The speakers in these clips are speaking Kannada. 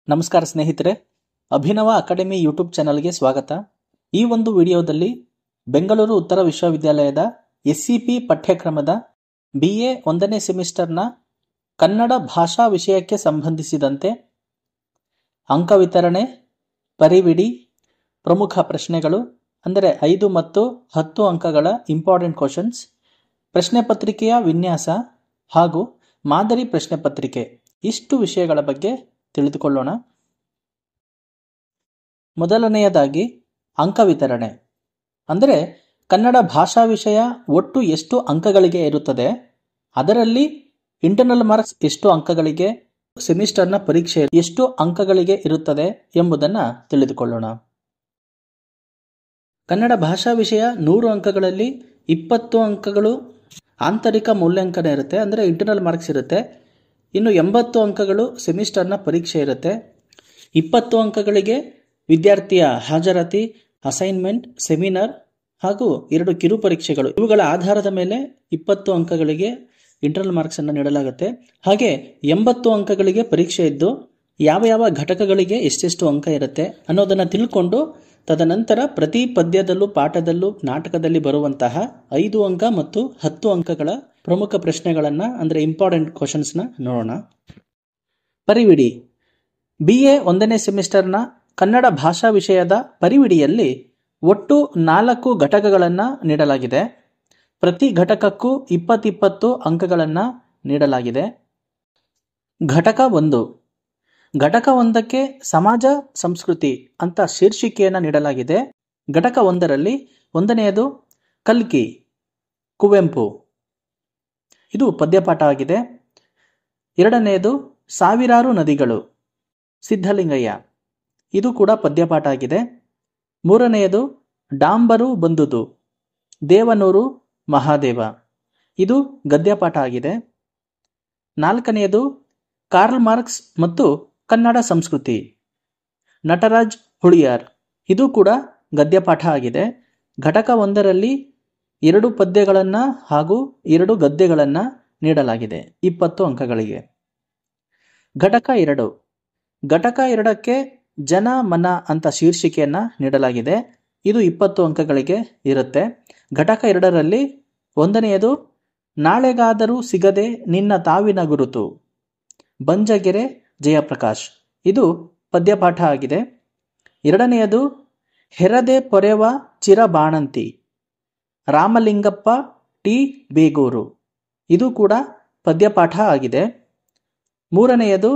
ನಮಸ್ಕಾರ ಸ್ನೇಹಿತರೆ, ಅಭಿನವ ಅಕಾಡೆಮಿ ಯೂಟ್ಯೂಬ್ ಚಾನಲ್ಗೆ ಸ್ವಾಗತ. ಈ ಒಂದು ವಿಡಿಯೋದಲ್ಲಿ ಬೆಂಗಳೂರು ಉತ್ತರ ವಿಶ್ವವಿದ್ಯಾಲಯದ SCP ಪಠ್ಯಕ್ರಮದ BA 1ನೇ ಸೆಮಿಸ್ಟರ್ನ ಕನ್ನಡ ಭಾಷಾ ವಿಷಯಕ್ಕೆ ಸಂಬಂಧಿಸಿದಂತೆ ಅಂಕ ವಿತರಣೆ, ಪರಿವಿಡಿ, ಪ್ರಮುಖ ಪ್ರಶ್ನೆಗಳು ಅಂದರೆ 5 ಮತ್ತು 10 ಅಂಕಗಳ ಇಂಪಾರ್ಟೆಂಟ್ ಕ್ವಶನ್ಸ್, ಪ್ರಶ್ನೆ ಪತ್ರಿಕೆಯ ವಿನ್ಯಾಸ ಹಾಗೂ ಮಾದರಿ ಪ್ರಶ್ನೆ ಪತ್ರಿಕೆ ಇಷ್ಟು ವಿಷಯಗಳ ಬಗ್ಗೆ ತಿಳಿದುಕೊಳ್ಳೋಣ. ಮೊದಲನೆಯದಾಗಿ ಅಂಕ ವಿತರಣೆ ಅಂದರೆ ಕನ್ನಡ ಭಾಷಾ ವಿಷಯ ಒಟ್ಟು ಎಷ್ಟು ಅಂಕಗಳಿಗೆ ಇರುತ್ತದೆ, ಅದರಲ್ಲಿ ಇಂಟರ್ನಲ್ ಮಾರ್ಕ್ಸ್ ಎಷ್ಟು ಅಂಕಗಳಿಗೆ, ಸೆಮಿಸ್ಟರ್ನ ಪರೀಕ್ಷೆ ಎಷ್ಟು ಅಂಕಗಳಿಗೆ ಇರುತ್ತದೆ ಎಂಬುದನ್ನು ತಿಳಿದುಕೊಳ್ಳೋಣ. ಕನ್ನಡ ಭಾಷಾ ವಿಷಯ 100 ಅಂಕಗಳಲ್ಲಿ 20 ಅಂಕಗಳು ಆಂತರಿಕ ಮೌಲ್ಯಾಂಕನ ಇರುತ್ತೆ, ಅಂದರೆ ಇಂಟರ್ನಲ್ ಮಾರ್ಕ್ಸ್ ಇರುತ್ತೆ. ಇನ್ನು 80 ಅಂಕಗಳು ಸೆಮಿಸ್ಟರ್ನ ಪರೀಕ್ಷೆ ಇರುತ್ತೆ. 20 ಅಂಕಗಳಿಗೆ ವಿದ್ಯಾರ್ಥಿಯ ಹಾಜರಾತಿ, ಅಸೈನ್ಮೆಂಟ್, ಸೆಮಿನಾರ್ ಹಾಗೂ 2 ಕಿರು ಪರೀಕ್ಷೆಗಳು. ಇವುಗಳ ಆಧಾರದ ಮೇಲೆ 20 ಅಂಕಗಳಿಗೆ ಇಂಟರ್ನಲ್ ಮಾರ್ಕ್ಸ್ ಅನ್ನು ನೀಡಲಾಗುತ್ತೆ. ಹಾಗೆ 80 ಅಂಕಗಳಿಗೆ ಪರೀಕ್ಷೆ ಇದ್ದು ಯಾವ ಯಾವ ಘಟಕಗಳಿಗೆ ಎಷ್ಟೆಷ್ಟು ಅಂಕ ಇರುತ್ತೆ ಅನ್ನೋದನ್ನು ತಿಳ್ಕೊಂಡು ತದನಂತರ ಪ್ರತಿ ಪದ್ಯದಲ್ಲೂ, ಪಾಠದಲ್ಲೂ, ನಾಟಕದಲ್ಲಿ ಬರುವಂತಹ 5 ಅಂಕ ಮತ್ತು 10 ಅಂಕಗಳ ಪ್ರಮುಖ ಪ್ರಶ್ನೆಗಳನ್ನು ಅಂದರೆ ಇಂಪಾರ್ಟೆಂಟ್ ಕ್ವಶನ್ಸ್ನ ನೋಡೋಣ. ಪರಿವಿಡಿ. BA 1ನೇ ಸೆಮಿಸ್ಟರ್ನ ಕನ್ನಡ ಭಾಷಾ ವಿಷಯದ ಪರಿವಿಡಿಯಲ್ಲಿ ಒಟ್ಟು 4 ಘಟಕಗಳನ್ನು ನೀಡಲಾಗಿದೆ. ಪ್ರತಿ ಘಟಕಕ್ಕೂ 20 ಅಂಕಗಳನ್ನು ನೀಡಲಾಗಿದೆ. ಘಟಕ 1. ಘಟಕ 1ಕ್ಕೆ ಸಮಾಜ ಸಂಸ್ಕೃತಿ ಅಂತ ಶೀರ್ಷಿಕೆಯನ್ನು ನೀಡಲಾಗಿದೆ. ಘಟಕ 1ರಲ್ಲಿ 1ನೆಯದು ಕಲ್ಕಿ, ಕುವೆಂಪು, ಇದು ಪದ್ಯಪಾಠ ಆಗಿದೆ. 2ನೆಯದು ಸಾವಿರಾರು ನದಿಗಳು, ಸಿದ್ಧಲಿಂಗಯ್ಯ, ಇದು ಕೂಡ ಪದ್ಯಪಾಠ ಆಗಿದೆ. 3ನೆಯದು ಡಾಂಬರು ಬಂದುದು, ದೇವನೂರು ಮಹಾದೇವ, ಇದು ಗದ್ಯಪಾಠ ಆಗಿದೆ. 4ನೆಯದು ಕಾರ್ಲ್ ಮಾರ್ಕ್ಸ್ ಮತ್ತು ಕನ್ನಡ ಸಂಸ್ಕೃತಿ, ನಟರಾಜ್ ಹುಳಿಯಾರ್, ಇದು ಕೂಡ ಗದ್ಯಪಾಠ ಆಗಿದೆ. ಘಟಕ 1ರಲ್ಲಿ 2 ಪದ್ಯಗಳನ್ನು ಹಾಗೂ 2 ಗದ್ಯಗಳನ್ನು ನೀಡಲಾಗಿದೆ 20 ಅಂಕಗಳಿಗೆ. ಘಟಕ 2. ಘಟಕ 2ಕ್ಕೆ ಜನ ಮನ ಅಂತ ಶೀರ್ಷಿಕೆಯನ್ನು ನೀಡಲಾಗಿದೆ. ಇದು 20 ಅಂಕಗಳಿಗೆ ಇರುತ್ತೆ. ಘಟಕ 2ರಲ್ಲಿ 1ನೆಯದು ನಾಳೆಗಾದರೂ ಸಿಗದೆ ನಿನ್ನ ತಾವಿನ ಗುರುತು, ಬಂಜಗೆರೆ ಜಯಪ್ರಕಾಶ್, ಇದು ಪದ್ಯಪಾಠ ಆಗಿದೆ. 2ನೆಯದು ಹೆರದೆ ಪೊರೆವ ಚಿರಬಾಣಂತಿ, ರಾಮಲಿಂಗಪ್ಪ ಟಿ ಬೇಗೂರು, ಇದು ಕೂಡ ಪದ್ಯಪಾಠ ಆಗಿದೆ. 3ನೆಯದು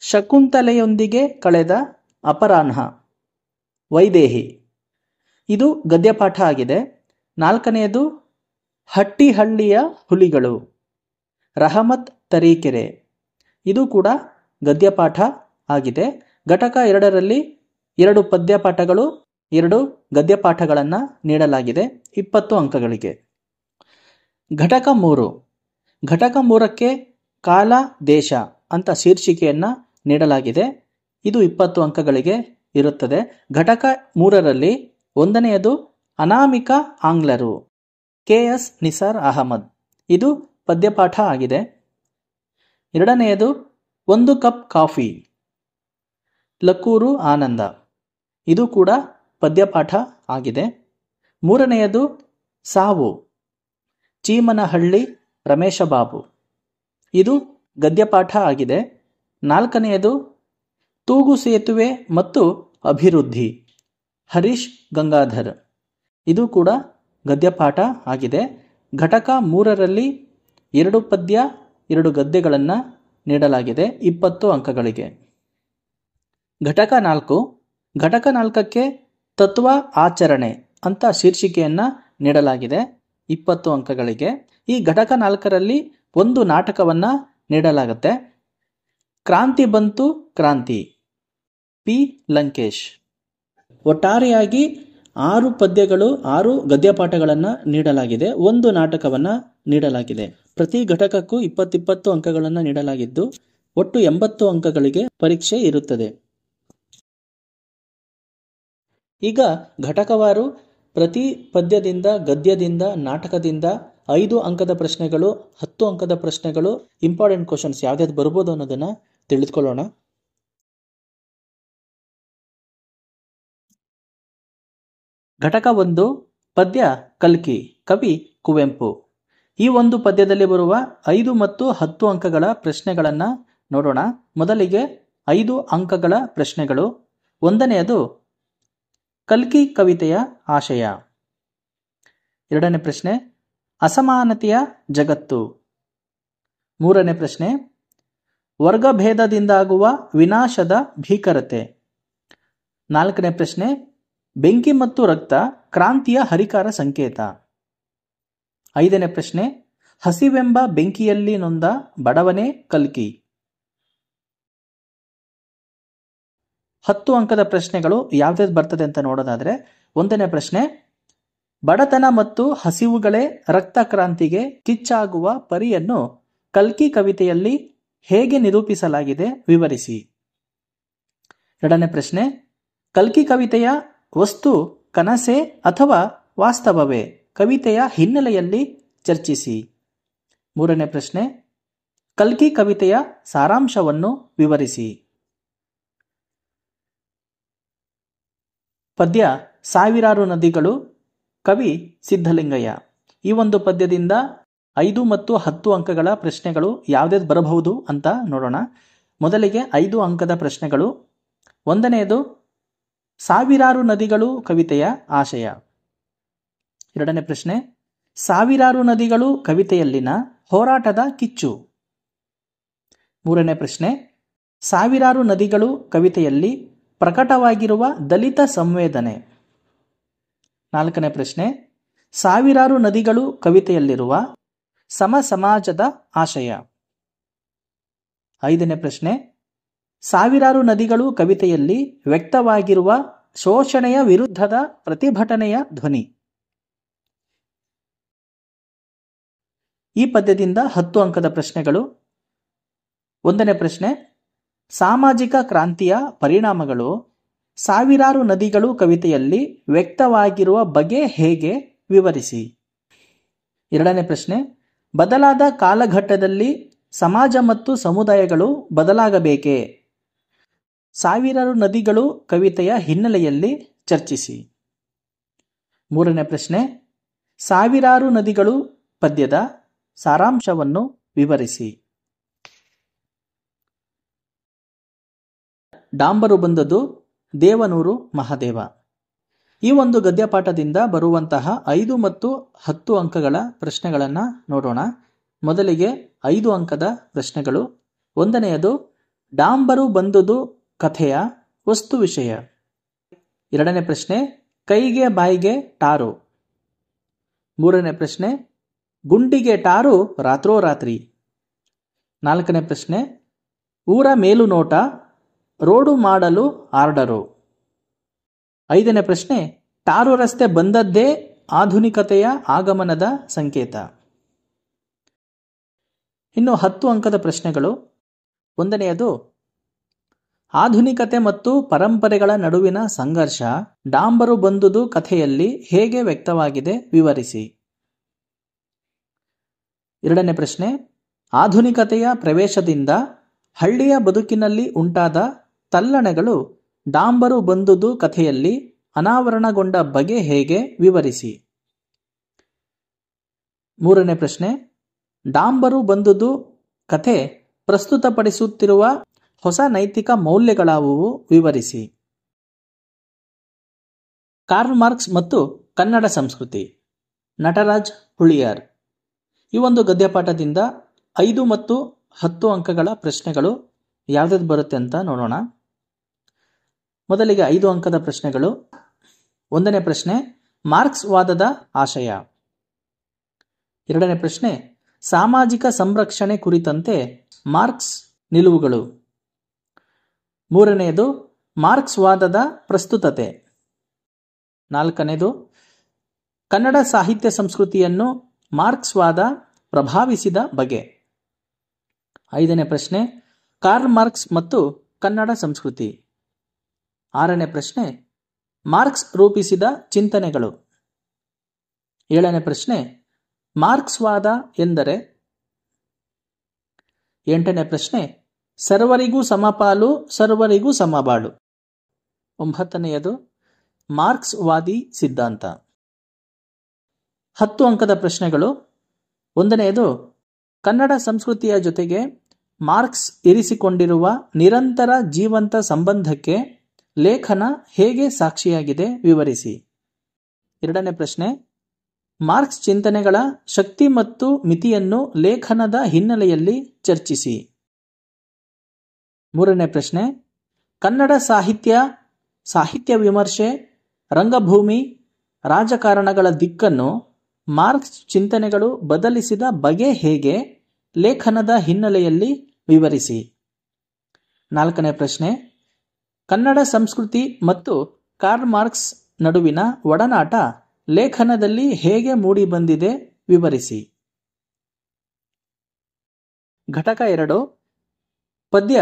ಶಕುಂತಲೆಯೊಂದಿಗೆ ಕಳೆದ ಅಪರಾಹ್ನ, ವೈದೇಹಿ, ಇದು ಗದ್ಯಪಾಠ ಆಗಿದೆ. 4ನೆಯದು ಹಟ್ಟಿಹಳ್ಳಿಯ ಹುಲಿಗಳು, ರಹಮತ್ ತರೀಕೆರೆ, ಇದು ಕೂಡ ಗದ್ಯಪಾಠ ಆಗಿದೆ. ಘಟಕ 2ರಲ್ಲಿ 2 ಪದ್ಯಪಾಠಗಳು, 2 ಗದ್ಯಪಾಠಗಳನ್ನು ನೀಡಲಾಗಿದೆ 20 ಅಂಕಗಳಿಗೆ. ಘಟಕ 3. ಘಟಕ 3ಕ್ಕೆ ಕಾಲ ದೇಶ ಅಂತ ಶೀರ್ಷಿಕೆಯನ್ನು ನೀಡಲಾಗಿದೆ. ಇದು 20 ಅಂಕಗಳಿಗೆ ಇರುತ್ತದೆ. ಘಟಕ 3ರಲ್ಲಿ 1ನೆಯದು ಅನಾಮಿಕ ಆಂಗ್ಲರು, KS ನಿಸಾರ್ ಅಹಮದ್, ಇದು ಪದ್ಯಪಾಠ ಆಗಿದೆ. 2ನೆಯದು 1 ಕಪ್ ಕಾಫಿ, ಲಕ್ಕೂರು ಆನಂದ, ಇದು ಕೂಡ ಪದ್ಯಪಾಠ ಆಗಿದೆ. 3ನೆಯದು ಸಾವು, ಚೀಮನಹಳ್ಳಿ ರಮೇಶ ಬಾಬು, ಇದು ಗದ್ಯಪಾಠ ಆಗಿದೆ. 4ನೆಯದು ತೂಗು ಸೇತುವೆ ಮತ್ತು ಅಭಿವೃದ್ಧಿ, ಹರೀಶ್ ಗಂಗಾಧರ್, ಇದು ಕೂಡ ಗದ್ಯಪಾಠ ಆಗಿದೆ. ಘಟಕ 3ರಲ್ಲಿ 2 ಪದ್ಯ 2 ಗದ್ಯಗಳನ್ನು ನೀಡಲಾಗಿದೆ 20 ಅಂಕಗಳಿಗೆ. ಘಟಕ 4. ಘಟಕ 4ಕ್ಕೆ ತತ್ವ ಆಚರಣೆ ಅಂತ ಶೀರ್ಷಿಕೆಯನ್ನು ನೀಡಲಾಗಿದೆ 20 ಅಂಕಗಳಿಗೆ. ಈ ಘಟಕ 4ರಲ್ಲಿ 1 ನಾಟಕವನ್ನು ನೀಡಲಾಗುತ್ತೆ. ಕ್ರಾಂತಿ ಬಂತು ಕ್ರಾಂತಿ, P ಲಂಕೇಶ್. ಒಟ್ಟಾರೆಯಾಗಿ 6 ಪದ್ಯಗಳು 6 ಗದ್ಯಪಾಠಗಳನ್ನು ನೀಡಲಾಗಿದೆ. 1 ನಾಟಕವನ್ನು ನೀಡಲಾಗಿದೆ. ಪ್ರತಿ ಘಟಕಕ್ಕೂ 20 ಅಂಕಗಳನ್ನು ನೀಡಲಾಗಿದ್ದು ಒಟ್ಟು 80 ಅಂಕಗಳಿಗೆ ಪರೀಕ್ಷೆ ಇರುತ್ತದೆ. ಈಗ ಘಟಕವಾರು ಪ್ರತಿ ಪದ್ಯದಿಂದ, ಗದ್ಯದಿಂದ, ನಾಟಕದಿಂದ 5 ಅಂಕದ ಪ್ರಶ್ನೆಗಳು, 10 ಅಂಕದ ಪ್ರಶ್ನೆಗಳು, ಇಂಪಾರ್ಟೆಂಟ್ ಕ್ವಶನ್ಸ್ ಯಾವ್ದಾದ್ರು ಬರ್ಬೋದು ಅನ್ನೋದನ್ನ ತಿಳಿದುಕೊಳ್ಳೋಣ. ಘಟಕ 1 ಪದ್ಯ ಕಲ್ಕಿ, ಕವಿ ಕುವೆಂಪು. ಈ ಒಂದು ಪದ್ಯದಲ್ಲಿ ಬರುವ 5 ಮತ್ತು 10 ಅಂಕಗಳ ಪ್ರಶ್ನೆಗಳನ್ನು ನೋಡೋಣ. ಮೊದಲಿಗೆ 5 ಅಂಕಗಳ ಪ್ರಶ್ನೆಗಳು. ಒಂದನೆಯದು ಕಲ್ಕಿ ಕವಿತೆಯ ಆಶಯ. ಎರಡನೇ ಪ್ರಶ್ನೆ ಅಸಮಾನತೆಯ ಜಗತ್ತು. ಮೂರನೇ ಪ್ರಶ್ನೆ ವರ್ಗಭೇದದಿಂದಾಗುವ ವಿನಾಶದ ಭೀಕರತೆ. ನಾಲ್ಕನೇ ಪ್ರಶ್ನೆ ಬೆಂಕಿ ಮತ್ತು ರಕ್ತ ಕ್ರಾಂತಿಯ ಹರಿಕಾರ ಸಂಕೇತ. ಐದನೇ ಪ್ರಶ್ನೆ ಹಸಿವೆಂಬ ಬೆಂಕಿಯಲ್ಲಿ ನೊಂದ ಬಡವನೇ ಕಲ್ಕಿ. 10 ಅಂಕದ ಪ್ರಶ್ನೆಗಳು ಯಾವ್ದಾವ್ದು ಬರ್ತದೆ ಅಂತ ನೋಡೋದಾದ್ರೆ, ಒಂದನೇ ಪ್ರಶ್ನೆ ಬಡತನ ಮತ್ತು ಹಸಿವುಗಳೇ ರಕ್ತ ಕ್ರಾಂತಿಗೆ ಕಿಚ್ಚಾಗುವ ಪರಿಯನ್ನು ಕಲ್ಕಿ ಕವಿತೆಯಲ್ಲಿ ಹೇಗೆ ನಿರೂಪಿಸಲಾಗಿದೆ ವಿವರಿಸಿ. ಎರಡನೇ ಪ್ರಶ್ನೆ ಕಲ್ಕಿ ಕವಿತೆಯ ವಸ್ತು ಕನಸೇ ಅಥವಾ ವಾಸ್ತವವೇ, ಕವಿತೆಯ ಹಿನ್ನೆಲೆಯಲ್ಲಿ ಚರ್ಚಿಸಿ. ಮೂರನೇ ಪ್ರಶ್ನೆ ಕಲ್ಕಿ ಕವಿತೆಯ ಸಾರಾಂಶವನ್ನು ವಿವರಿಸಿ. ಪದ್ಯ ಸಾವಿರಾರು ನದಿಗಳು, ಕವಿ ಸಿದ್ಧಲಿಂಗಯ್ಯ. ಈ ಒಂದು ಪದ್ಯದಿಂದ 5 ಮತ್ತು 10 ಅಂಕಗಳ ಪ್ರಶ್ನೆಗಳು ಯಾವ್ದಾವ್ದು ಬರಬಹುದು ಅಂತ ನೋಡೋಣ. ಮೊದಲಿಗೆ 5 ಅಂಕದ ಪ್ರಶ್ನೆಗಳು. ಒಂದನೆಯದು ಸಾವಿರಾರು ನದಿಗಳು ಕವಿತೆಯ ಆಶಯ. ಎರಡನೇ ಪ್ರಶ್ನೆ ಸಾವಿರಾರು ನದಿಗಳು ಕವಿತೆಯಲ್ಲಿನ ಹೋರಾಟದ ಕಿಚ್ಚು. ಮೂರನೇ ಪ್ರಶ್ನೆ ಸಾವಿರಾರು ನದಿಗಳು ಕವಿತೆಯಲ್ಲಿ ಪ್ರಕಟವಾಗಿರುವ ದಲಿತ ಸಂವೇದನೆ. ನಾಲ್ಕನೇ ಪ್ರಶ್ನೆ ಸಾವಿರಾರು ನದಿಗಳು ಕವಿತೆಯಲ್ಲಿರುವ ಸಮ ಸಮಾಜದ ಆಶಯ. ಐದನೇ ಪ್ರಶ್ನೆ ಸಾವಿರಾರು ನದಿಗಳು ಕವಿತೆಯಲ್ಲಿ ವ್ಯಕ್ತವಾಗಿರುವ ಶೋಷಣೆಯ ವಿರುದ್ಧದ ಪ್ರತಿಭಟನೆಯ ಧ್ವನಿ. ಈ ಪದ್ಯದಿಂದ 10 ಅಂಕದ ಪ್ರಶ್ನೆಗಳು. ಒಂದನೇ ಪ್ರಶ್ನೆ ಸಾಮಾಜಿಕ ಕ್ರಾಂತಿಯ ಪರಿಣಾಮಗಳು ಸಾವಿರಾರು ನದಿಗಳು ಕವಿತೆಯಲ್ಲಿ ವ್ಯಕ್ತವಾಗಿರುವ ಬಗೆ ಹೇಗೆ ವಿವರಿಸಿ. ಎರಡನೇ ಪ್ರಶ್ನೆ ಬದಲಾದ ಕಾಲಘಟ್ಟದಲ್ಲಿ ಸಮಾಜ ಮತ್ತು ಸಮುದಾಯಗಳು ಬದಲಾಗಬೇಕೇ, ಸಾವಿರಾರು ನದಿಗಳು ಕವಿತೆಯ ಹಿನ್ನೆಲೆಯಲ್ಲಿ ಚರ್ಚಿಸಿ. ಮೂರನೇ ಪ್ರಶ್ನೆ ಸಾವಿರಾರು ನದಿಗಳು ಪದ್ಯದ ಸಾರಾಂಶವನ್ನು ವಿವರಿಸಿ. ಡಾಂಬರು ಬಂದದ್ದು ದೇವನೂರು ಮಹಾದೇವ. ಈ ಒಂದು ಗದ್ಯಪಾಠದಿಂದ ಬರುವಂತಹ 5 ಮತ್ತು 10 ಅಂಕಗಳ ಪ್ರಶ್ನೆಗಳನ್ನು ನೋಡೋಣ. ಮೊದಲಿಗೆ 5 ಅಂಕದ ಪ್ರಶ್ನೆಗಳು. ಒಂದನೆಯದು ಡಾಂಬರು ಬಂದುದು ಕಥೆಯ ವಸ್ತು ವಿಷಯ. ಎರಡನೇ ಪ್ರಶ್ನೆ ಕೈಗೆ ಬಾಯಿಗೆ ಟಾರು. ಮೂರನೇ ಪ್ರಶ್ನೆ ಗುಂಡಿಗೆ ಟಾರು ರಾತ್ರೋರಾತ್ರಿ. ನಾಲ್ಕನೇ ಪ್ರಶ್ನೆ ಊರ ಮೇಲು ನೋಟ ರೋಡು ಮಾಡಲು ಆರ್ಡರು. ಐದನೇ ಪ್ರಶ್ನೆ ಟಾರು ರಸ್ತೆ ಬಂದದ್ದೇ ಆಧುನಿಕತೆಯ ಆಗಮನದ ಸಂಕೇತ. ಇನ್ನು 10 ಅಂಕದ ಪ್ರಶ್ನೆಗಳು. ಒಂದನೆಯದು ಆಧುನಿಕತೆ ಮತ್ತು ಪರಂಪರೆಗಳ ನಡುವಿನ ಸಂಘರ್ಷ ಡಾಂಬರು ಬಂದುದು ಕಥೆಯಲ್ಲಿ ಹೇಗೆ ವ್ಯಕ್ತವಾಗಿದೆ ವಿವರಿಸಿ. ಎರಡನೇ ಪ್ರಶ್ನೆ ಆಧುನಿಕತೆಯ ಪ್ರವೇಶದಿಂದ ಹಳ್ಳಿಯ ಬದುಕಿನಲ್ಲಿ ಉಂಟಾದ ತಲ್ಲಣಗಳು ಡಾಂಬರು ಬಂದುದು ಕಥೆಯಲ್ಲಿ ಅನಾವರಣಗೊಂಡ ಬಗೆ ಹೇಗೆ ವಿವರಿಸಿ. ಮೂರನೇ ಪ್ರಶ್ನೆ ಡಾಂಬರು ಬಂದುದು ಕಥೆ ಪ್ರಸ್ತುತಪಡಿಸುತ್ತಿರುವ ಹೊಸ ನೈತಿಕ ಮೌಲ್ಯಗಳಾವುವು ವಿವರಿಸಿ. ಕಾರ್ಲ್ ಮಾರ್ಕ್ಸ್ ಮತ್ತು ಕನ್ನಡ ಸಂಸ್ಕೃತಿ, ನಟರಾಜ್ ಹುಳಿಯಾರ್. ಈ ಒಂದು ಗದ್ಯಪಾಠದಿಂದ 5 ಮತ್ತು 10 ಅಂಕಗಳ ಪ್ರಶ್ನೆಗಳು ಯಾವ್ದಾವ್ದು ಬರುತ್ತೆ ಅಂತ ನೋಡೋಣ. ಮೊದಲಿಗೆ 5 ಅಂಕದ ಪ್ರಶ್ನೆಗಳು. ಒಂದನೇ ಪ್ರಶ್ನೆ ಮಾರ್ಕ್ಸ್ ವಾದದ ಆಶಯ. ಎರಡನೇ ಪ್ರಶ್ನೆ ಸಾಮಾಜಿಕ ಸಂರಕ್ಷಣೆ ಕುರಿತಂತೆ ಮಾರ್ಕ್ಸ್ ನಿಲುವುಗಳು. ಮೂರನೆಯದು ಮಾರ್ಕ್ಸ್ ವಾದದ ಪ್ರಸ್ತುತತೆ. ನಾಲ್ಕನೇದು ಕನ್ನಡ ಸಾಹಿತ್ಯ ಸಂಸ್ಕೃತಿಯನ್ನು ಮಾರ್ಕ್ಸ್ ವಾದ ಪ್ರಭಾವಿಸಿದ ಬಗೆ. ಐದನೇ ಪ್ರಶ್ನೆ ಕಾರ್ಲ್ ಮಾರ್ಕ್ಸ್ ಮತ್ತು ಕನ್ನಡ ಸಂಸ್ಕೃತಿ. ಆರನೇ ಪ್ರಶ್ನೆ ಮಾರ್ಕ್ಸ್ ರೂಪಿಸಿದ ಚಿಂತನೆಗಳು. 7ನೇ ಪ್ರಶ್ನೆ ಮಾರ್ಕ್ಸ್ವಾದ ಎಂದರೆ? 8ನೇ ಪ್ರಶ್ನೆ ಸರ್ವರಿಗೂ ಸಮಪಾಲು ಸರ್ವರಿಗೂ ಸಮಬಾಳು. 9ನೇಯದು ಮಾರ್ಕ್ಸ್ವಾದಿ ಸಿದ್ಧಾಂತ. 10 ಅಂಕದ ಪ್ರಶ್ನೆಗಳು. 1ನೇಯದು ಕನ್ನಡ ಸಂಸ್ಕೃತಿಯ ಜೊತೆಗೆ ಮಾರ್ಕ್ಸ್ ಇರಿಸಿಕೊಂಡಿರುವ ನಿರಂತರ ಜೀವಂತ ಸಂಬಂಧಕ್ಕೆ ಲೇಖನ ಹೇಗೆ ಸಾಕ್ಷಿಯಾಗಿದೆ ವಿವರಿಸಿ. 2ನೇ ಪ್ರಶ್ನೆ ಮಾರ್ಕ್ಸ್ ಚಿಂತನೆಗಳ ಶಕ್ತಿ ಮತ್ತು ಮಿತಿಯನ್ನು ಲೇಖನದ ಹಿನ್ನೆಲೆಯಲ್ಲಿ ಚರ್ಚಿಸಿ. 3ನೇ ಪ್ರಶ್ನೆ ಕನ್ನಡ ಸಾಹಿತ್ಯ ವಿಮರ್ಶೆ, ರಂಗಭೂಮಿ, ರಾಜಕಾರಣಗಳ ದಿಕ್ಕನ್ನು ಮಾರ್ಕ್ಸ್ ಚಿಂತನೆಗಳು ಬದಲಿಸಿದ ಬಗೆ ಹೇಗೆ ಲೇಖನದ ಹಿನ್ನೆಲೆಯಲ್ಲಿ ವಿವರಿಸಿ. 4ನೇ ಪ್ರಶ್ನೆ ಕನ್ನಡ ಸಂಸ್ಕೃತಿ ಮತ್ತು ಕಾರ್ಲ್ ಮಾರ್ಕ್ಸ್ ನಡುವಿನ ಒಡನಾಟ ಲೇಖನದಲ್ಲಿ ಹೇಗೆ ಮೂಡಿಬಂದಿದೆ ವಿವರಿಸಿ. ಘಟಕ 2 ಪದ್ಯ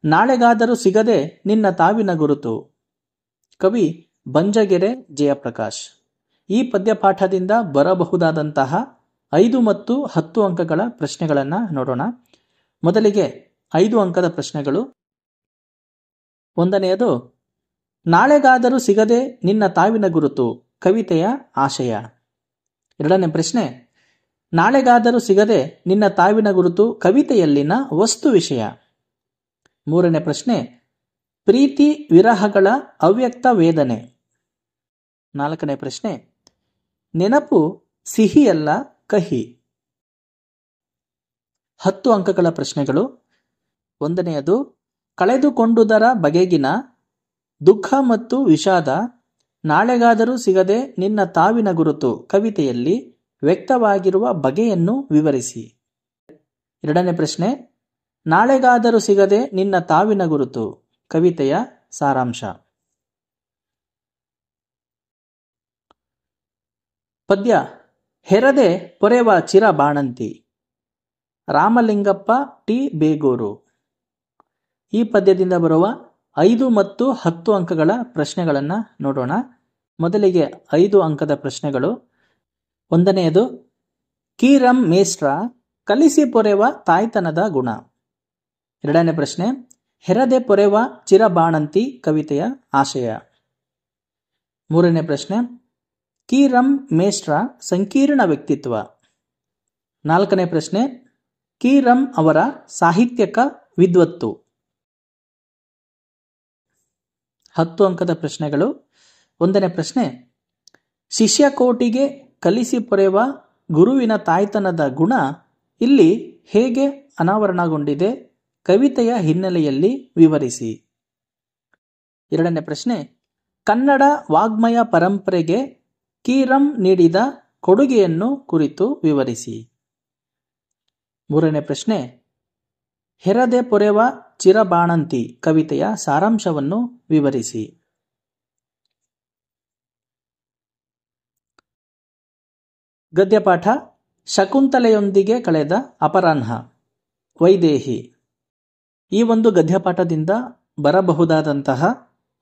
ನಾಳೆಗಾದರೂ ಸಿಗದೆ ನಿನ್ನ ತಾವಿನ ಗುರುತು. ಕವಿ ಬಂಜಗೆರೆ ಜಯಪ್ರಕಾಶ್. ಈ ಪದ್ಯಪಾಠದಿಂದ ಬರಬಹುದಾದಂತಹ 5 ಮತ್ತು 10 ಅಂಕಗಳ ಪ್ರಶ್ನೆಗಳನ್ನು ನೋಡೋಣ. ಮೊದಲಿಗೆ 5 ಅಂಕದ ಪ್ರಶ್ನೆಗಳು. 1ನೇಯದು ನಾಳೆಗಾದರೂ ಸಿಗದೆ ನಿನ್ನ ತಾವಿನ ಗುರುತು ಕವಿತೆಯ ಆಶಯ. 2ನೇ ಪ್ರಶ್ನೆ ನಾಳೆಗಾದರೂ ಸಿಗದೆ ನಿನ್ನ ತಾವಿನ ಗುರುತು ಕವಿತೆಯಲ್ಲಿನ ವಸ್ತು ವಿಷಯ. 3ನೇ ಪ್ರಶ್ನೆ ಪ್ರೀತಿ ವಿರಹಗಳ ಅವ್ಯಕ್ತ ವೇದನೆ. 4ನೇ ಪ್ರಶ್ನೆ ನೆನಪು ಸಿಹಿಯಲ್ಲ ಕಹಿ. 10 ಅಂಕಗಳ ಪ್ರಶ್ನೆಗಳು. 1ನೇಯದು ಕಳೆದುಕೊಂಡುದರ ಬಗೆಗಿನ ದುಃಖ ಮತ್ತು ವಿಷಾದ ನಾಳೆಗಾದರೂ ಸಿಗದೆ ನಿನ್ನ ತಾವಿನ ಗುರುತು ಕವಿತೆಯಲ್ಲಿ ವ್ಯಕ್ತವಾಗಿರುವ ಬಗೆಯನ್ನು ವಿವರಿಸಿ. 2ನೇ ಪ್ರಶ್ನೆ ನಾಳೆಗಾದರೂ ಸಿಗದೆ ನಿನ್ನ ತಾವಿನ ಗುರುತು ಕವಿತೆಯ ಸಾರಾಂಶ. ಪದ್ಯ ಹೆರದೆ ಪೊರೆವ ಚಿರ ಬಾಣಂತಿ ರಾಮಲಿಂಗಪ್ಪ ಟಿ ಬೇಗೂರು. ಈ ಪದ್ಯದಿಂದ ಬರುವ 5 ಮತ್ತು 10 ಅಂಕಗಳ ಪ್ರಶ್ನೆಗಳನ್ನು ನೋಡೋಣ. ಮೊದಲಿಗೆ 5 ಅಂಕದ ಪ್ರಶ್ನೆಗಳು. 1ನೇಯದು ಕೀರಂ ಮೇಸ್ಟ್ರ ಕಲಿಸಿ ಪೊರೆವ ತಾಯ್ತನದ ಗುಣ. 2ನೇ ಪ್ರಶ್ನೆ ಹೆರದೆ ಪೊರೆವ ಚಿರಬಾಣಂತಿ ಕವಿತೆಯ ಆಶಯ. 3ನೇ ಪ್ರಶ್ನೆ ಕೀರಂ ಮೇಸ್ಟ್ರ ಸಂಕೀರ್ಣ ವ್ಯಕ್ತಿತ್ವ. 4ನೇ ಪ್ರಶ್ನೆ ಕೀರಂ ಅವರ ಸಾಹಿತ್ಯಕ ವಿದ್ವತ್ತು. 10 ಅಂಕದ ಪ್ರಶ್ನೆಗಳು. 1ನೇ ಪ್ರಶ್ನೆ ಶಿಷ್ಯಕೋಟಿಗೆ ಕಲಿಸಿ ಪೊರೆವ ಗುರುವಿನ ತಾಯ್ತನದ ಗುಣ ಇಲ್ಲಿ ಹೇಗೆ ಅನಾವರಣಗೊಂಡಿದೆ ಕವಿತೆಯ ಹಿನ್ನೆಲೆಯಲ್ಲಿ ವಿವರಿಸಿ. 2ನೇ ಪ್ರಶ್ನೆ ಕನ್ನಡ ವಾಗ್ಮಯ ಪರಂಪರೆಗೆ ಕೀರಂ ನೀಡಿದ ಕೊಡುಗೆಯನ್ನು ಕುರಿತು ವಿವರಿಸಿ. 3ನೇ ಪ್ರಶ್ನೆ ಹೆರದೆ ಪೊರೆವ ಚಿರಬಾಣಂತಿ ಕವಿತೆಯ ಸಾರಾಂಶವನ್ನು ವಿವರಿಸಿ. ಗದ್ಯಪಾಠ ಶಕುಂತಲೆಯೊಂದಿಗೆ ಕಳೆದ ಅಪರಾಹ್ನ ವೈದೇಹಿ. ಈ ಒಂದು ಗದ್ಯಪಾಠದಿಂದ ಬರಬಹುದಾದಂತಹ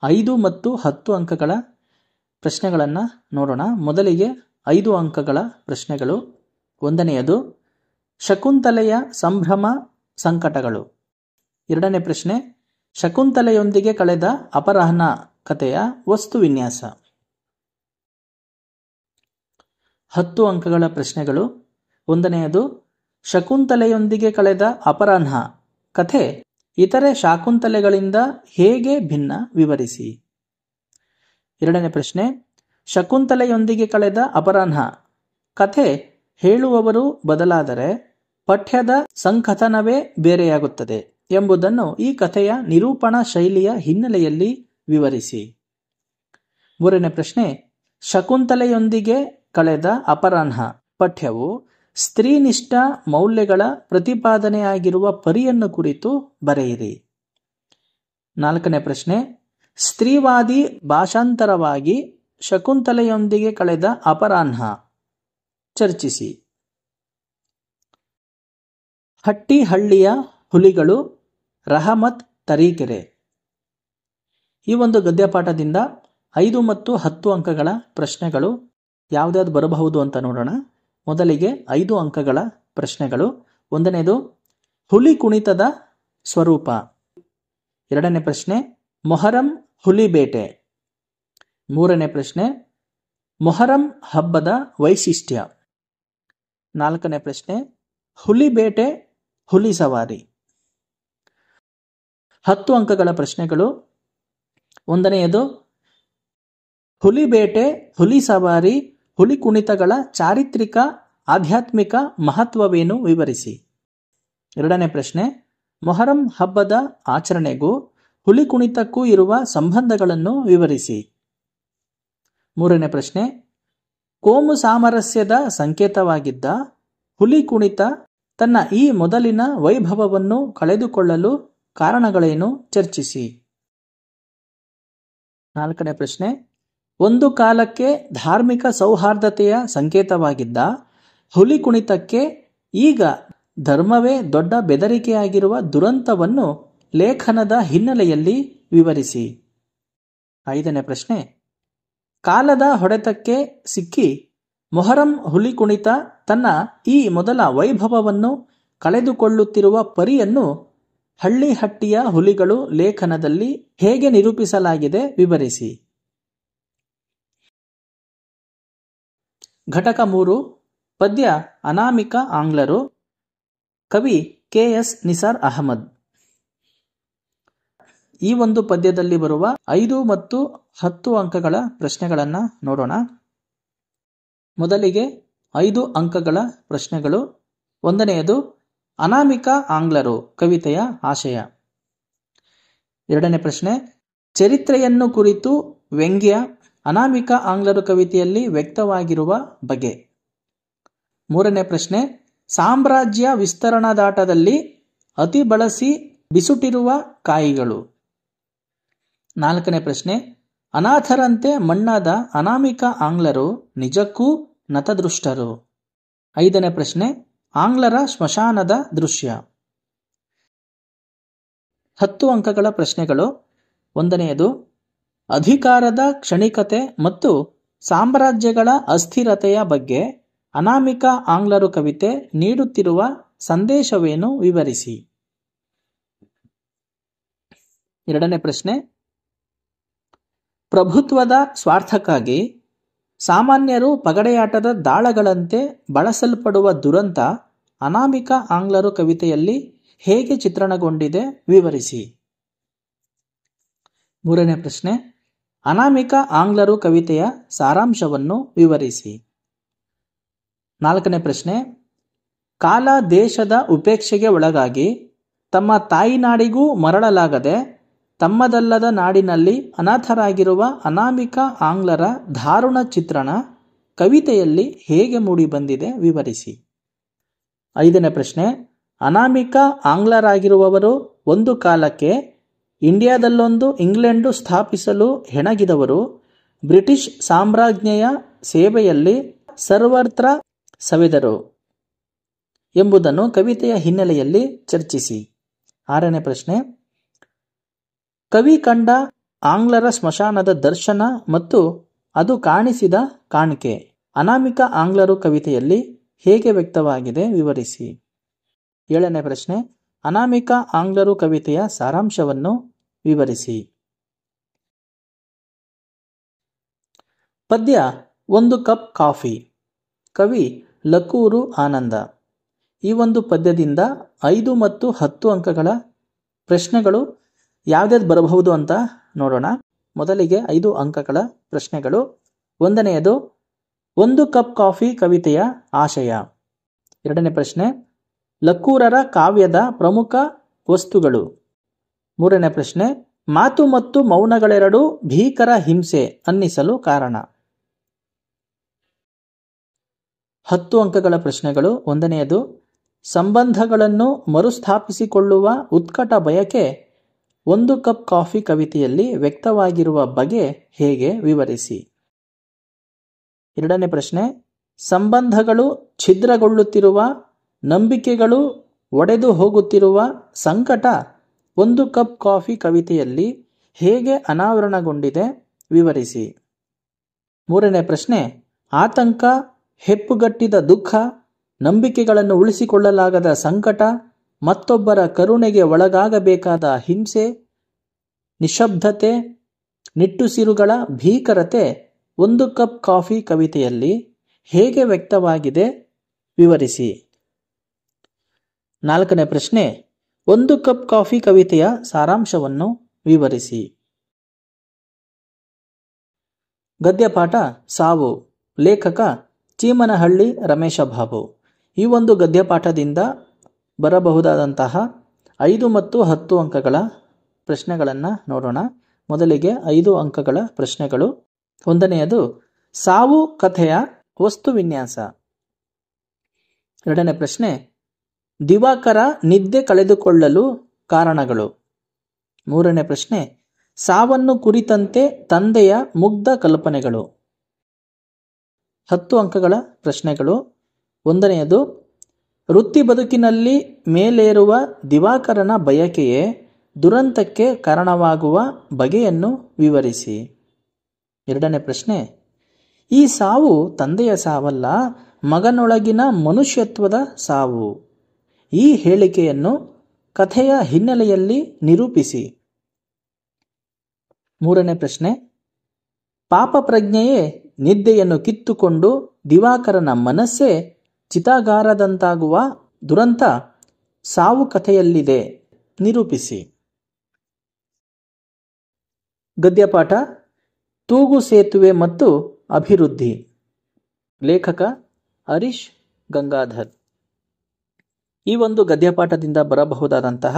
5 ಮತ್ತು 10 ಅಂಕಗಳ ಪ್ರಶ್ನೆಗಳನ್ನು ನೋಡೋಣ. ಮೊದಲಿಗೆ 5 ಅಂಕಗಳ ಪ್ರಶ್ನೆಗಳು. 1ನೇಯದು ಶಕುಂತಲೆಯ ಸಂಭ್ರಮ ಸಂಕಟಗಳು. 2ನೇ ಪ್ರಶ್ನೆ ಶಕುಂತಲೆಯೊಂದಿಗೆ ಕಳೆದ ಅಪರಾಹ್ನ ಕಥೆಯ ವಸ್ತು ವಿನ್ಯಾಸ. 10 ಅಂಕಗಳ ಪ್ರಶ್ನೆಗಳು. 1ನೇಯದು ಶಕುಂತಲೆಯೊಂದಿಗೆ ಕಳೆದ ಅಪರಾಹ್ನ ಕಥೆ ಇತರೆ ಶಾಕುಂತಲೆಗಳಿಂದ ಹೇಗೆ ಭಿನ್ನ ವಿವರಿಸಿ. 2ನೇ ಪ್ರಶ್ನೆ ಶಕುಂತಲೆಯೊಂದಿಗೆ ಕಳೆದ ಅಪರಾಹ್ನ ಕಥೆ ಹೇಳುವವರು ಬದಲಾದರೆ ಪಠ್ಯದ ಸಂಕಥನವೇ ಬೇರೆಯಾಗುತ್ತದೆ ಎಂಬುದನ್ನು ಈ ಕಥೆಯ ನಿರೂಪಣಾ ಶೈಲಿಯ ಹಿನ್ನೆಲೆಯಲ್ಲಿ ವಿವರಿಸಿ. 3ನೇ ಪ್ರಶ್ನೆ ಶಕುಂತಲೆಯೊಂದಿಗೆ ಕಳೆದ ಅಪರಾಹ್ನ ಪಠ್ಯವು ಸ್ತ್ರೀನಿಷ್ಠ ಮೌಲ್ಯಗಳ ಪ್ರತಿಪಾದನೆಯಾಗಿರುವ ಪರಿಯನ್ನು ಕುರಿತು ಬರೆಯಿರಿ. 4ನೇ ಪ್ರಶ್ನೆ ಸ್ತ್ರೀವಾದಿ ಭಾಷಾಂತರವಾಗಿ ಶಕುಂತಲೆಯೊಂದಿಗೆ ಕಳೆದ ಅಪರಾಹ್ನ ಚರ್ಚಿಸಿ. ಹಟ್ಟಿಹಳ್ಳಿಯ ಹುಲಿಗಳು ರಹಮತ್ ತರೀಕೆರೆ. ಈ ಒಂದು ಗದ್ಯಪಾಠದಿಂದ 5 ಮತ್ತು 10 ಅಂಕಗಳ ಪ್ರಶ್ನೆಗಳು ಯಾವ್ದ್ಯಾವ್ದು ಬರಬಹುದು ಅಂತ ನೋಡೋಣ. ಮೊದಲಿಗೆ 5 ಅಂಕಗಳ ಪ್ರಶ್ನೆಗಳು. ಒಂದನೇದು ಹುಲಿ ಕುಣಿತದ ಸ್ವರೂಪ. ಎರಡನೇ ಪ್ರಶ್ನೆ ಮೊಹರಂ ಹುಲಿ ಬೇಟೆ. ಮೂರನೇ ಪ್ರಶ್ನೆ ಮೊಹರಂ ಹಬ್ಬದ ವೈಶಿಷ್ಟ್ಯ. ನಾಲ್ಕನೇ ಪ್ರಶ್ನೆ ಹುಲಿ ಬೇಟೆ ಹುಲಿ ಸವಾರಿ. 10 ಅಂಕಗಳ ಪ್ರಶ್ನೆಗಳು. ಒಂದನೆಯದು ಹುಲಿ ಬೇಟೆ ಹುಲಿ ಸವಾರಿ ಹುಲಿ ಕುಣಿತಗಳ ಚಾರಿತ್ರಿಕ ಆಧ್ಯಾತ್ಮಿಕ ಮಹತ್ವವೇನು ವಿವರಿಸಿ. ಎರಡನೇ ಪ್ರಶ್ನೆ ಮೊಹರಂ ಹಬ್ಬದ ಆಚರಣೆಗೂ ಹುಲಿ ಕುಣಿತಕ್ಕೂ ಇರುವ ಸಂಬಂಧಗಳನ್ನು ವಿವರಿಸಿ. ಮೂರನೇ ಪ್ರಶ್ನೆ ಕೋಮು ಸಾಮರಸ್ಯದ ಸಂಕೇತವಾಗಿದ್ದ ಹುಲಿ ಕುಣಿತ ತನ್ನ ಈ ಮೊದಲಿನ ವೈಭವವನ್ನು ಕಳೆದುಕೊಳ್ಳಲು ಕಾರಣಗಳೇನು ಚರ್ಚಿಸಿ. ನಾಲ್ಕನೇ ಪ್ರಶ್ನೆ ಒಂದು ಕಾಲಕ್ಕೆ ಧಾರ್ಮಿಕ ಸೌಹಾರ್ದತೆಯ ಸಂಕೇತವಾಗಿದ್ದ ಹುಲಿ ಕುಣಿತಕ್ಕೆ ಈಗ ಧರ್ಮವೇ ದೊಡ್ಡ ಬೆದರಿಕೆಯಾಗಿರುವ ದುರಂತವನ್ನು ಲೇಖನದ ಹಿನ್ನೆಲೆಯಲ್ಲಿ ವಿವರಿಸಿ. ಐದನೇ ಪ್ರಶ್ನೆ ಕಾಲದ ಹೊಡೆತಕ್ಕೆ ಸಿಕ್ಕಿ ಮೊಹರಂ ಹುಲಿ ಕುಣಿತ ತನ್ನ ಈ ಮೊದಲ ವೈಭವವನ್ನು ಕಳೆದುಕೊಳ್ಳುತ್ತಿರುವ ಪರಿಯನ್ನು ಹಳ್ಳಿಹಟ್ಟಿಯ ಹುಲಿಗಳು ಲೇಖನದಲ್ಲಿ ಹೇಗೆ ನಿರೂಪಿಸಲಾಗಿದೆ ವಿವರಿಸಿ. ಘಟಕ 3 ಪದ್ಯ ಅನಾಮಿಕ ಆಂಗ್ಲರು. ಕವಿ ಕೆ.ಎಸ್. ನಿಸಾರ್ ಅಹಮದ್. ಈ ಒಂದು ಪದ್ಯದಲ್ಲಿ ಬರುವ 5 ಮತ್ತು 10 ಅಂಕಗಳ ಪ್ರಶ್ನೆಗಳನ್ನು ನೋಡೋಣ. ಮೊದಲಿಗೆ 5 ಅಂಕಗಳ ಪ್ರಶ್ನೆಗಳು. ಒಂದನೆಯದು ಅನಾಮಿಕ ಆಂಗ್ಲರು ಕವಿತೆಯ ಆಶಯ. ಎರಡನೇ ಪ್ರಶ್ನೆ ಚರಿತ್ರೆಯನ್ನು ಕುರಿತು ವ್ಯಂಗ್ಯ ಅನಾಮಿಕ ಆಂಗ್ಲರು ಕವಿತೆಯಲ್ಲಿ ವ್ಯಕ್ತವಾಗಿರುವ ಬಗೆ. ಮೂರನೇ ಪ್ರಶ್ನೆ ಸಾಮ್ರಾಜ್ಯ ವಿಸ್ತರಣಾದಾಟದಲ್ಲಿ ಅತಿ ಬಳಸಿ ಬಿಸುಟಿರುವ ಕಾಯಿಗಳು. ನಾಲ್ಕನೇ ಪ್ರಶ್ನೆ ಅನಾಥರಂತೆ ಮಣ್ಣಾದ ಅನಾಮಿಕ ಆಂಗ್ಲರು ನಿಜಕ್ಕೂ ನತದೃಷ್ಟರು. ಐದನೇ ಪ್ರಶ್ನೆ ಆಂಗ್ಲರ ಸ್ಮಶಾನದ ದೃಶ್ಯ. 10 ಅಂಕಗಳ ಪ್ರಶ್ನೆಗಳು. ಒಂದನೆಯದು ಅಧಿಕಾರದ ಕ್ಷಣಿಕತೆ ಮತ್ತು ಸಾಮ್ರಾಜ್ಯಗಳ ಅಸ್ಥಿರತೆಯ ಬಗ್ಗೆ ಅನಾಮಿಕ ಆಂಗ್ಲರು ಕವಿತೆ ನೀಡುತ್ತಿರುವ ಸಂದೇಶವೇನು ವಿವರಿಸಿ. ಎರಡನೇ ಪ್ರಶ್ನೆ ಪ್ರಭುತ್ವದ ಸ್ವಾರ್ಥಕ್ಕಾಗಿ ಸಾಮಾನ್ಯರು ಪಗಡೆಯಾಟದ ದಾಳಗಳಂತೆ ಬಳಸಲ್ಪಡುವ ದುರಂತ ಅನಾಮಿಕ ಆಂಗ್ಲರು ಕವಿತೆಯಲ್ಲಿ ಹೇಗೆ ಚಿತ್ರಣಗೊಂಡಿದೆ ವಿವರಿಸಿ. ಮೂರನೇ ಪ್ರಶ್ನೆ ಅನಾಮಿಕ ಆಂಗ್ಲರು ಕವಿತೆಯ ಸಾರಾಂಶವನ್ನು ವಿವರಿಸಿ. ನಾಲ್ಕನೇ ಪ್ರಶ್ನೆ ಕಾಲ ದೇಶದ ಉಪೇಕ್ಷೆಗೆ ಒಳಗಾಗಿ ತಮ್ಮ ತಾಯಿನಾಡಿಗೂ ಮರಳಲಾಗದೆ ತಮ್ಮದಲ್ಲದ ನಾಡಿನಲ್ಲಿ ಅನಾಥರಾಗಿರುವ ಅನಾಮಿಕ ಆಂಗ್ಲರ ದಾರುಣ ಚಿತ್ರಣ ಕವಿತೆಯಲ್ಲಿ ಹೇಗೆ ಮೂಡಿಬಂದಿದೆ ವಿವರಿಸಿ. ಐದನೇ ಪ್ರಶ್ನೆ ಅನಾಮಿಕ ಆಂಗ್ಲರಾಗಿರುವವರು ಒಂದು ಕಾಲಕ್ಕೆ ಇಂಡಿಯಾದಲ್ಲೊಂದು ಇಂಗ್ಲೆಂಡು ಸ್ಥಾಪಿಸಲು ಹೆಣಗಿದವರು ಬ್ರಿಟಿಷ್ ಸಾಮ್ರಾಜ್ಞೆಯ ಸೇವೆಯಲ್ಲಿ ಸರ್ವತ್ರ ಸವೆದರು ಎಂಬುದನ್ನು ಕವಿತೆಯ ಹಿನ್ನೆಲೆಯಲ್ಲಿ ಚರ್ಚಿಸಿ. ಆರನೇ ಪ್ರಶ್ನೆ ಕವಿ ಕಂಡ ಆಂಗ್ಲರ ಸ್ಮಶಾನದ ದರ್ಶನ ಮತ್ತು ಅದು ಕಾಣಿಸಿದ ಕಾಣಿಕೆ ಅನಾಮಿಕ ಆಂಗ್ಲರು ಕವಿತೆಯಲ್ಲಿ ಹೇಗೆ ವ್ಯಕ್ತವಾಗಿದೆ ವಿವರಿಸಿ. ಏಳನೇ ಪ್ರಶ್ನೆ ಅನಾಮಿಕ ಆಂಗ್ಲರು ಕವಿತೆಯ ಸಾರಾಂಶವನ್ನು ವಿವರಿಸಿ. ಪದ್ಯ ಒಂದು ಕಪ್ ಕಾಫಿ. ಕವಿ ಲಕೂರು ಆನಂದ. ಈ ಒಂದು ಪದ್ಯದಿಂದ 5 ಮತ್ತು 10 ಅಂಕಗಳ ಪ್ರಶ್ನೆಗಳು ಯಾವ್ದಾವ್ದು ಬರಬಹುದು ಅಂತ ನೋಡೋಣ. ಮೊದಲಿಗೆ 5 ಅಂಕಗಳ ಪ್ರಶ್ನೆಗಳು. ಒಂದನೆಯದು ಒಂದು ಕಪ್ ಕಾಫಿ ಕವಿತೆಯ ಆಶಯ. ಎರಡನೇ ಪ್ರಶ್ನೆ ಲಕೂರರ ಕಾವ್ಯದ ಪ್ರಮುಖ ವಸ್ತುಗಳು. ಮೂರನೇ ಪ್ರಶ್ನೆ ಮಾತು ಮತ್ತು ಮೌನಗಳೆರಡೂ ಭೀಕರ ಹಿಂಸೆ ಅನ್ನಿಸಲು ಕಾರಣ. 10 ಅಂಕಗಳ ಪ್ರಶ್ನೆಗಳು. ಒಂದನೆಯದು ಸಂಬಂಧಗಳನ್ನು ಮರುಸ್ಥಾಪಿಸಿಕೊಳ್ಳುವ ಉತ್ಕಟ ಬಯಕೆ ಒಂದು ಕಪ್ ಕಾಫಿ ಕವಿತೆಯಲ್ಲಿ ವ್ಯಕ್ತವಾಗಿರುವ ಬಗೆ ಹೇಗೆ ವಿವರಿಸಿ. ಎರಡನೇ ಪ್ರಶ್ನೆ ಸಂಬಂಧಗಳು ಛಿದ್ರಗೊಳ್ಳುತ್ತಿರುವ ನಂಬಿಕೆಗಳು ಒಡೆದು ಹೋಗುತ್ತಿರುವ ಸಂಕಟ ಒಂದು ಕಪ್ ಕಾಫಿ ಕವಿತೆಯಲ್ಲಿ ಹೇಗೆ ಅನಾವರಣಗೊಂಡಿದೆ ವಿವರಿಸಿ. ಮೂರನೇ ಪ್ರಶ್ನೆ ಆತಂಕ, ಹೆಪ್ಪುಗಟ್ಟಿದ ದುಃಖ, ನಂಬಿಕೆಗಳನ್ನು ಉಳಿಸಿಕೊಳ್ಳಲಾಗದ ಸಂಕಟ, ಮತ್ತೊಬ್ಬರ ಕರುಣೆಗೆ ಒಳಗಾಗಬೇಕಾದ ಹಿಂಸೆ, ನಿಶ್ಶಬ್ದತೆ, ನಿಟ್ಟುಸಿರುಗಳ ಭೀಕರತೆ ಒಂದು ಕಪ್ ಕಾಫಿ ಕವಿತೆಯಲ್ಲಿ ಹೇಗೆ ವ್ಯಕ್ತವಾಗಿದೆ ವಿವರಿಸಿ. 4ನೇ ಪ್ರಶ್ನೆ, ಒಂದು ಕಪ್ ಕಾಫಿ ಕವಿತೆಯ ಸಾರಾಂಶವನ್ನು ವಿವರಿಸಿ. ಗದ್ಯಪಾಠ ಸಾವು. ಲೇಖಕ ಚೀಮನಹಳ್ಳಿ ರಮೇಶ ಬಾಬು. ಈ ಒಂದು ಗದ್ಯಪಾಠದಿಂದ ಬರಬಹುದಾದಂತಹ 5 ಮತ್ತು 10 ಅಂಕಗಳ ಪ್ರಶ್ನೆಗಳನ್ನು ನೋಡೋಣ. ಮೊದಲಿಗೆ 5 ಅಂಕಗಳ ಪ್ರಶ್ನೆಗಳು. 1ನೆಯದು, ಸಾವು ಕಥೆಯ ವಸ್ತು ವಿನ್ಯಾಸ. 2ನೇ ಪ್ರಶ್ನೆ, ದಿವಾಕರ ನಿದ್ದೆ ಕಳೆದುಕೊಳ್ಳಲು ಕಾರಣಗಳು. 3ನೇ ಪ್ರಶ್ನೆ, ಸಾವನ್ನು ಕುರಿತಂತೆ ತಂದೆಯ ಮುಗ್ಧ ಕಲ್ಪನೆಗಳು. 10 ಅಂಕಗಳ ಪ್ರಶ್ನೆಗಳು. 1ನೆಯದು, ವೃತ್ತಿ ಬದುಕಿನಲ್ಲಿ ಮೇಲೇರುವ ದಿವಾಕರನ ಬಯಕೆಯೇ ದುರಂತಕ್ಕೆ ಕಾರಣವಾಗುವ ಬಗೆಯನ್ನು ವಿವರಿಸಿ. 2ನೇ ಪ್ರಶ್ನೆ, ಈ ಸಾವು ತಂದೆಯ ಸಾವಲ್ಲ, ಮಗನೊಳಗಿನ ಮನುಷ್ಯತ್ವದ ಸಾವು. ಈ ಹೇಳಿಕೆಯನ್ನು ಕಥೆಯ ಹಿನ್ನೆಲೆಯಲ್ಲಿ ನಿರೂಪಿಸಿ. 3ನೇ ಪ್ರಶ್ನೆ, ಪಾಪ ಪ್ರಜ್ಞೆಯೇ ನಿದ್ದೆಯನ್ನು ಕಿತ್ತುಕೊಂಡು ದಿವಾಕರನ ಮನಸ್ಸೇ ಚಿತಾಗಾರದಂತಾಗುವ ದುರಂತ ಸಾವು ಕಥೆಯಲ್ಲಿದೆ, ನಿರೂಪಿಸಿ. ಗದ್ಯಪಾಠ ತೂಗು ಸೇತುವೆ ಮತ್ತು ಅಭಿವೃದ್ಧಿ. ಲೇಖಕ ಹರೀಶ್ ಗಂಗಾಧರ್. ಈ ಒಂದು ಗದ್ಯಪಾಠದಿಂದ ಬರಬಹುದಾದಂತಹ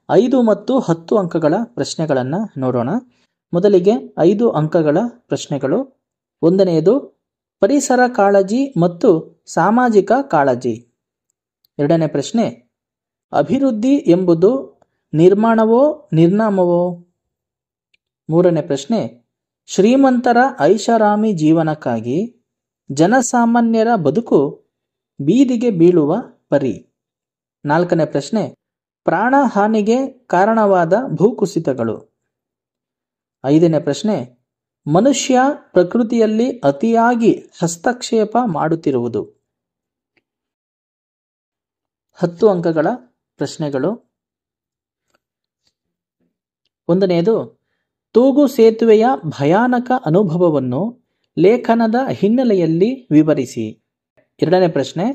5 ಮತ್ತು 10 ಅಂಕಗಳ ಪ್ರಶ್ನೆಗಳನ್ನು ನೋಡೋಣ. ಮೊದಲಿಗೆ 5 ಅಂಕಗಳ ಪ್ರಶ್ನೆಗಳು. 1ನೆಯದು, ಪರಿಸರ ಕಾಳಜಿ ಮತ್ತು ಸಾಮಾಜಿಕ ಕಾಳಜಿ. 2ನೇ ಪ್ರಶ್ನೆ, ಅಭಿವೃದ್ಧಿ ಎಂಬುದು ನಿರ್ಮಾಣವೋ ನಿರ್ನಾಮವೋ. 3ನೇ ಪ್ರಶ್ನೆ, ಶ್ರೀಮಂತರ ಐಷಾರಾಮಿ ಜೀವನಕ್ಕಾಗಿ ಜನಸಾಮಾನ್ಯರ ಬದುಕು ಬೀದಿಗೆ ಬೀಳುವ ಪರಿ. 4ನೇ ಪ್ರಶ್ನೆ, ಪ್ರಾಣ ಹಾನಿಗೆ ಕಾರಣವಾದ ಭೂಕುಸಿತಗಳು. 5ನೇ ಪ್ರಶ್ನೆ, ಮನುಷ್ಯ ಪ್ರಕೃತಿಯಲ್ಲಿ ಅತಿಯಾಗಿ ಹಸ್ತಕ್ಷೇಪ ಮಾಡುತ್ತಿರುವುದು. 10 ಅಂಕಗಳ ಪ್ರಶ್ನೆಗಳು. 1ನೆಯದು, ತೂಗು ಸೇತುವೆಯ ಭಯಾನಕ ಅನುಭವವನ್ನು ಲೇಖನದ ಹಿನ್ನೆಲೆಯಲ್ಲಿ ವಿವರಿಸಿ. 2ನೇ ಪ್ರಶ್ನೆ,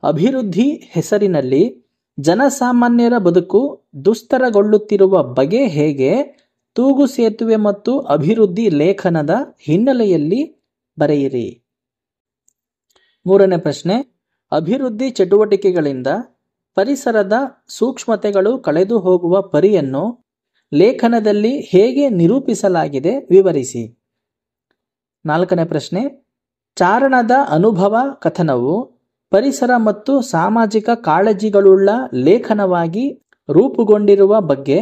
ಅಭಿವೃದ್ಧಿ ಹೆಸರಿನಲ್ಲಿ ಜನಸಾಮಾನ್ಯರ ಬದುಕು ದುಸ್ತರಗೊಳ್ಳುತ್ತಿರುವ ಬಗೆ ಹೇಗೆ ತೂಗು ಸೇತುವೆ ಮತ್ತು ಅಭಿವೃದ್ಧಿ ಲೇಖನದ ಹಿನ್ನೆಲೆಯಲ್ಲಿ ಬರೆಯಿರಿ. 3ನೇ ಪ್ರಶ್ನೆ, ಅಭಿವೃದ್ಧಿ ಚಟುವಟಿಕೆಗಳಿಂದ ಪರಿಸರದ ಸೂಕ್ಷ್ಮತೆಗಳು ಕಳೆದು ಹೋಗುವ ಪರಿಯನ್ನು ಲೇಖನದಲ್ಲಿ ಹೇಗೆ ನಿರೂಪಿಸಲಾಗಿದೆ ವಿವರಿಸಿ. 4ನೇ ಪ್ರಶ್ನೆ, ಚಾರಣದ ಅನುಭವ ಕಥನವು ಪರಿಸರ ಮತ್ತು ಸಾಮಾಜಿಕ ಕಾಳಜಿಗಳುಳ್ಳ ಲೇಖನವಾಗಿ ರೂಪುಗೊಂಡಿರುವ ಬಗ್ಗೆ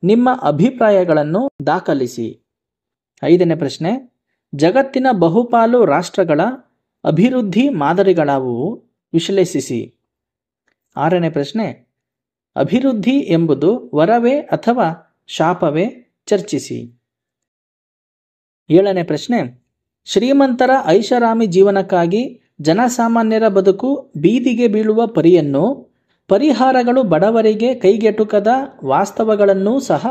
ನಿಮ್ಮ ಅಭಿಪ್ರಾಯಗಳನ್ನು ದಾಖಲಿಸಿ. 5ನೇ ಪ್ರಶ್ನೆ, ಜಗತ್ತಿನ ಬಹುಪಾಲು ರಾಷ್ಟ್ರಗಳ ಅಭಿವೃದ್ಧಿ ಮಾದರಿಗಳಾವುವು ವಿಶ್ಲೇಷಿಸಿ. 6ನೇ ಪ್ರಶ್ನೆ, ಅಭಿವೃದ್ಧಿ ಎಂಬುದು ವರವೇ ಅಥವಾ ಶಾಪವೇ, ಚರ್ಚಿಸಿ. 7ನೇ ಪ್ರಶ್ನೆ, ಶ್ರೀಮಂತರ ಐಷಾರಾಮಿ ಜೀವನಕ್ಕಾಗಿ ಜನಸಾಮಾನ್ಯರ ಬದುಕು ಬೀದಿಗೆ ಬೀಳುವ ಪರಿಯನ್ನು, ಪರಿಹಾರಗಳು ಬಡವರಿಗೆ ಕೈಗೆಟುಕದ ವಾಸ್ತವಗಳನ್ನೂ ಸಹ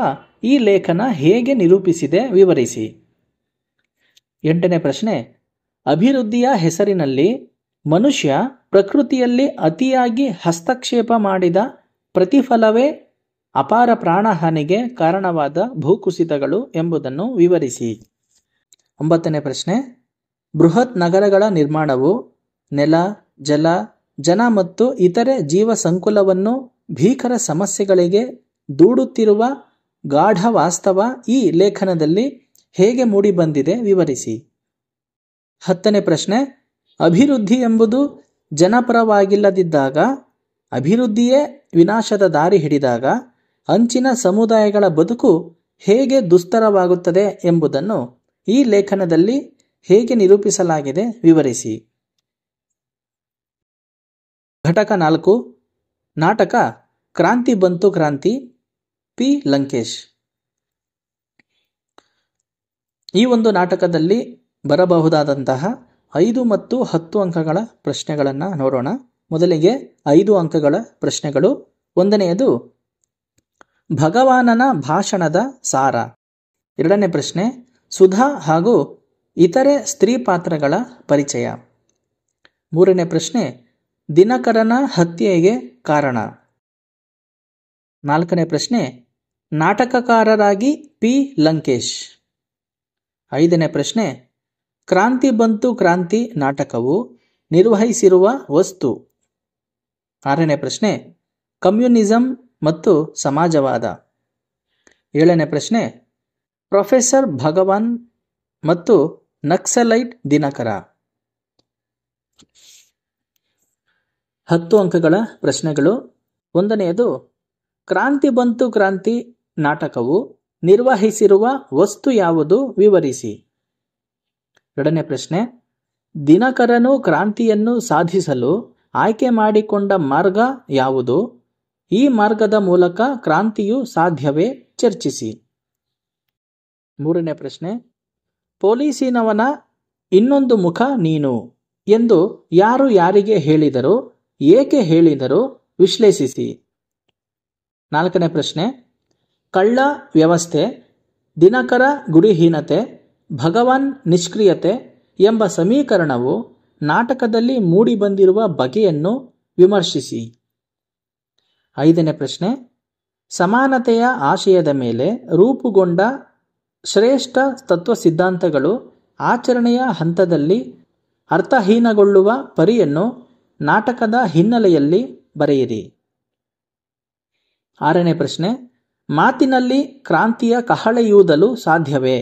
ಈ ಲೇಖನ ಹೇಗೆ ನಿರೂಪಿಸಿದೆ ವಿವರಿಸಿ. 8ನೇ ಪ್ರಶ್ನೆ, ಅಭಿವೃದ್ಧಿಯ ಹೆಸರಿನಲ್ಲಿ ಮನುಷ್ಯ ಪ್ರಕೃತಿಯಲ್ಲಿ ಅತಿಯಾಗಿ ಹಸ್ತಕ್ಷೇಪ ಮಾಡಿದ ಪ್ರತಿಫಲವೇ ಅಪಾರ ಪ್ರಾಣಹಾನಿಗೆ ಕಾರಣವಾದ ಭೂಕುಸಿತಗಳು ಎಂಬುದನ್ನು ವಿವರಿಸಿ. 9ನೇ ಪ್ರಶ್ನೆ, ಬೃಹತ್ ನಗರಗಳ ನಿರ್ಮಾಣವು ನೆಲ, ಜಲ, ಜನ ಮತ್ತು ಇತರೆ ಜೀವ ಸಂಕುಲವನ್ನು ಭೀಕರ ಸಮಸ್ಯೆಗಳಿಗೆ ದೂಡುತ್ತಿರುವ ಗಾಢ ವಾಸ್ತವ ಈ ಲೇಖನದಲ್ಲಿ ಹೇಗೆ ಮೂಡಿಬಂದಿದೆ ವಿವರಿಸಿ. 10ನೇ ಪ್ರಶ್ನೆ, ಅಭಿವೃದ್ಧಿ ಎಂಬುದು ಜನಪರವಾಗಿಲ್ಲದಿದ್ದಾಗ, ಅಭಿವೃದ್ಧಿಯೇ ವಿನಾಶದ ದಾರಿ ಹಿಡಿದಾಗ ಅಂಚಿನ ಸಮುದಾಯಗಳ ಬದುಕು ಹೇಗೆ ದುಸ್ತರವಾಗುತ್ತದೆ ಎಂಬುದನ್ನು ಈ ಲೇಖನದಲ್ಲಿ ಹೇಗೆ ನಿರೂಪಿಸಲಾಗಿದೆ ವಿವರಿಸಿ. ಘಟಕ 4, ನಾಟಕ ಕ್ರಾಂತಿ ಬಂತು ಕ್ರಾಂತಿ, ಪಿ ಲಂಕೇಶ್. ಈ ಒಂದು ನಾಟಕದಲ್ಲಿ ಬರಬಹುದಾದಂತಹ 5 ಮತ್ತು 10 ಅಂಕಗಳ ಪ್ರಶ್ನೆಗಳನ್ನು ನೋಡೋಣ. ಮೊದಲಿಗೆ 5 ಅಂಕಗಳ ಪ್ರಶ್ನೆಗಳು. ಒಂದನೆಯದು ಭಗವಾನನ ಭಾಷಣದ ಸಾರ. ಎರಡನೇ ಪ್ರಶ್ನೆ ಸುಧಾ ಹಾಗೂ ಇತರೆ ಸ್ತ್ರೀ ಪಾತ್ರಗಳ ಪರಿಚಯ. ಮೂರನೇ ಪ್ರಶ್ನೆ ದಿನಕರನ ಹತ್ಯೆಗೆ ಕಾರಣ. ನಾಲ್ಕನೇ ಪ್ರಶ್ನೆ ನಾಟಕಕಾರರಾಗಿ ಪಿ ಲಂಕೇಶ್. ಐದನೇ ಪ್ರಶ್ನೆ ಕ್ರಾಂತಿ ಬಂತು ಕ್ರಾಂತಿ ನಾಟಕವು ನಿರ್ವಹಿಸಿರುವ ವಸ್ತು. ಆರನೇ ಪ್ರಶ್ನೆ ಕಮ್ಯುನಿಸಂ ಮತ್ತು ಸಮಾಜವಾದ. ಏಳನೇ ಪ್ರಶ್ನೆ ಪ್ರೊಫೆಸರ್ ಭಗವಾನ್ ಮತ್ತು ನಕ್ಸಲೈಟ್ ದಿನಕರ. 10 ಅಂಕಗಳ ಪ್ರಶ್ನೆಗಳು. ಒಂದನೆಯದು ಕ್ರಾಂತಿ ಬಂತು ಕ್ರಾಂತಿ ನಾಟಕವು ನಿರ್ವಹಿಸಿರುವ ವಸ್ತು ಯಾವುದು ವಿವರಿಸಿ. ಎರಡನೇ ಪ್ರಶ್ನೆ ದಿನಕರನು ಕ್ರಾಂತಿಯನ್ನು ಸಾಧಿಸಲು ಆಯ್ಕೆ ಮಾಡಿಕೊಂಡ ಮಾರ್ಗ ಯಾವುದು? ಈ ಮಾರ್ಗದ ಮೂಲಕ ಕ್ರಾಂತಿಯು ಸಾಧ್ಯವೇ? ಚರ್ಚಿಸಿ. ಮೂರನೇ ಪ್ರಶ್ನೆ ಪೊಲೀಸಿನವನ ಇನ್ನೊಂದು ಮುಖ ನೀನು ಎಂದು ಯಾರು ಯಾರಿಗೆ ಹೇಳಿದರು? ಏಕೆ ಹೇಳಿದರು? ವಿಶ್ಲೇಷಿಸಿ. ನಾಲ್ಕನೇ ಪ್ರಶ್ನೆ ಕಳ್ಳ ವ್ಯವಸ್ಥೆ, ದಿನಕರ ಗುರಿಹೀನತೆ, ಭಗವಾನ್ ನಿಷ್ಕ್ರಿಯತೆ ಎಂಬ ಸಮೀಕರಣವು ನಾಟಕದಲ್ಲಿ ಮೂಡಿಬಂದಿರುವ ಬಗೆಯನ್ನು ವಿಮರ್ಶಿಸಿ. ಐದನೇ ಪ್ರಶ್ನೆ ಸಮಾನತೆಯ ಆಶಯದ ಮೇಲೆ ರೂಪುಗೊಂಡ ಶ್ರೇಷ್ಠ ತತ್ವ ಸಿದ್ಧಾಂತಗಳು ಆಚರಣೆಯ ಹಂತದಲ್ಲಿ ಅರ್ಥಹೀನಗೊಳ್ಳುವ ಪರಿಯನ್ನು ನಾಟಕದ ಹಿನ್ನೆಲೆಯಲ್ಲಿ ಬರೆಯಿರಿ. ಆರನೇ ಪ್ರಶ್ನೆ ಮಾತಿನಲ್ಲಿ ಕ್ರಾಂತಿಯ ಕಹಳೆಯೂದಲು ಸಾಧ್ಯವೇ?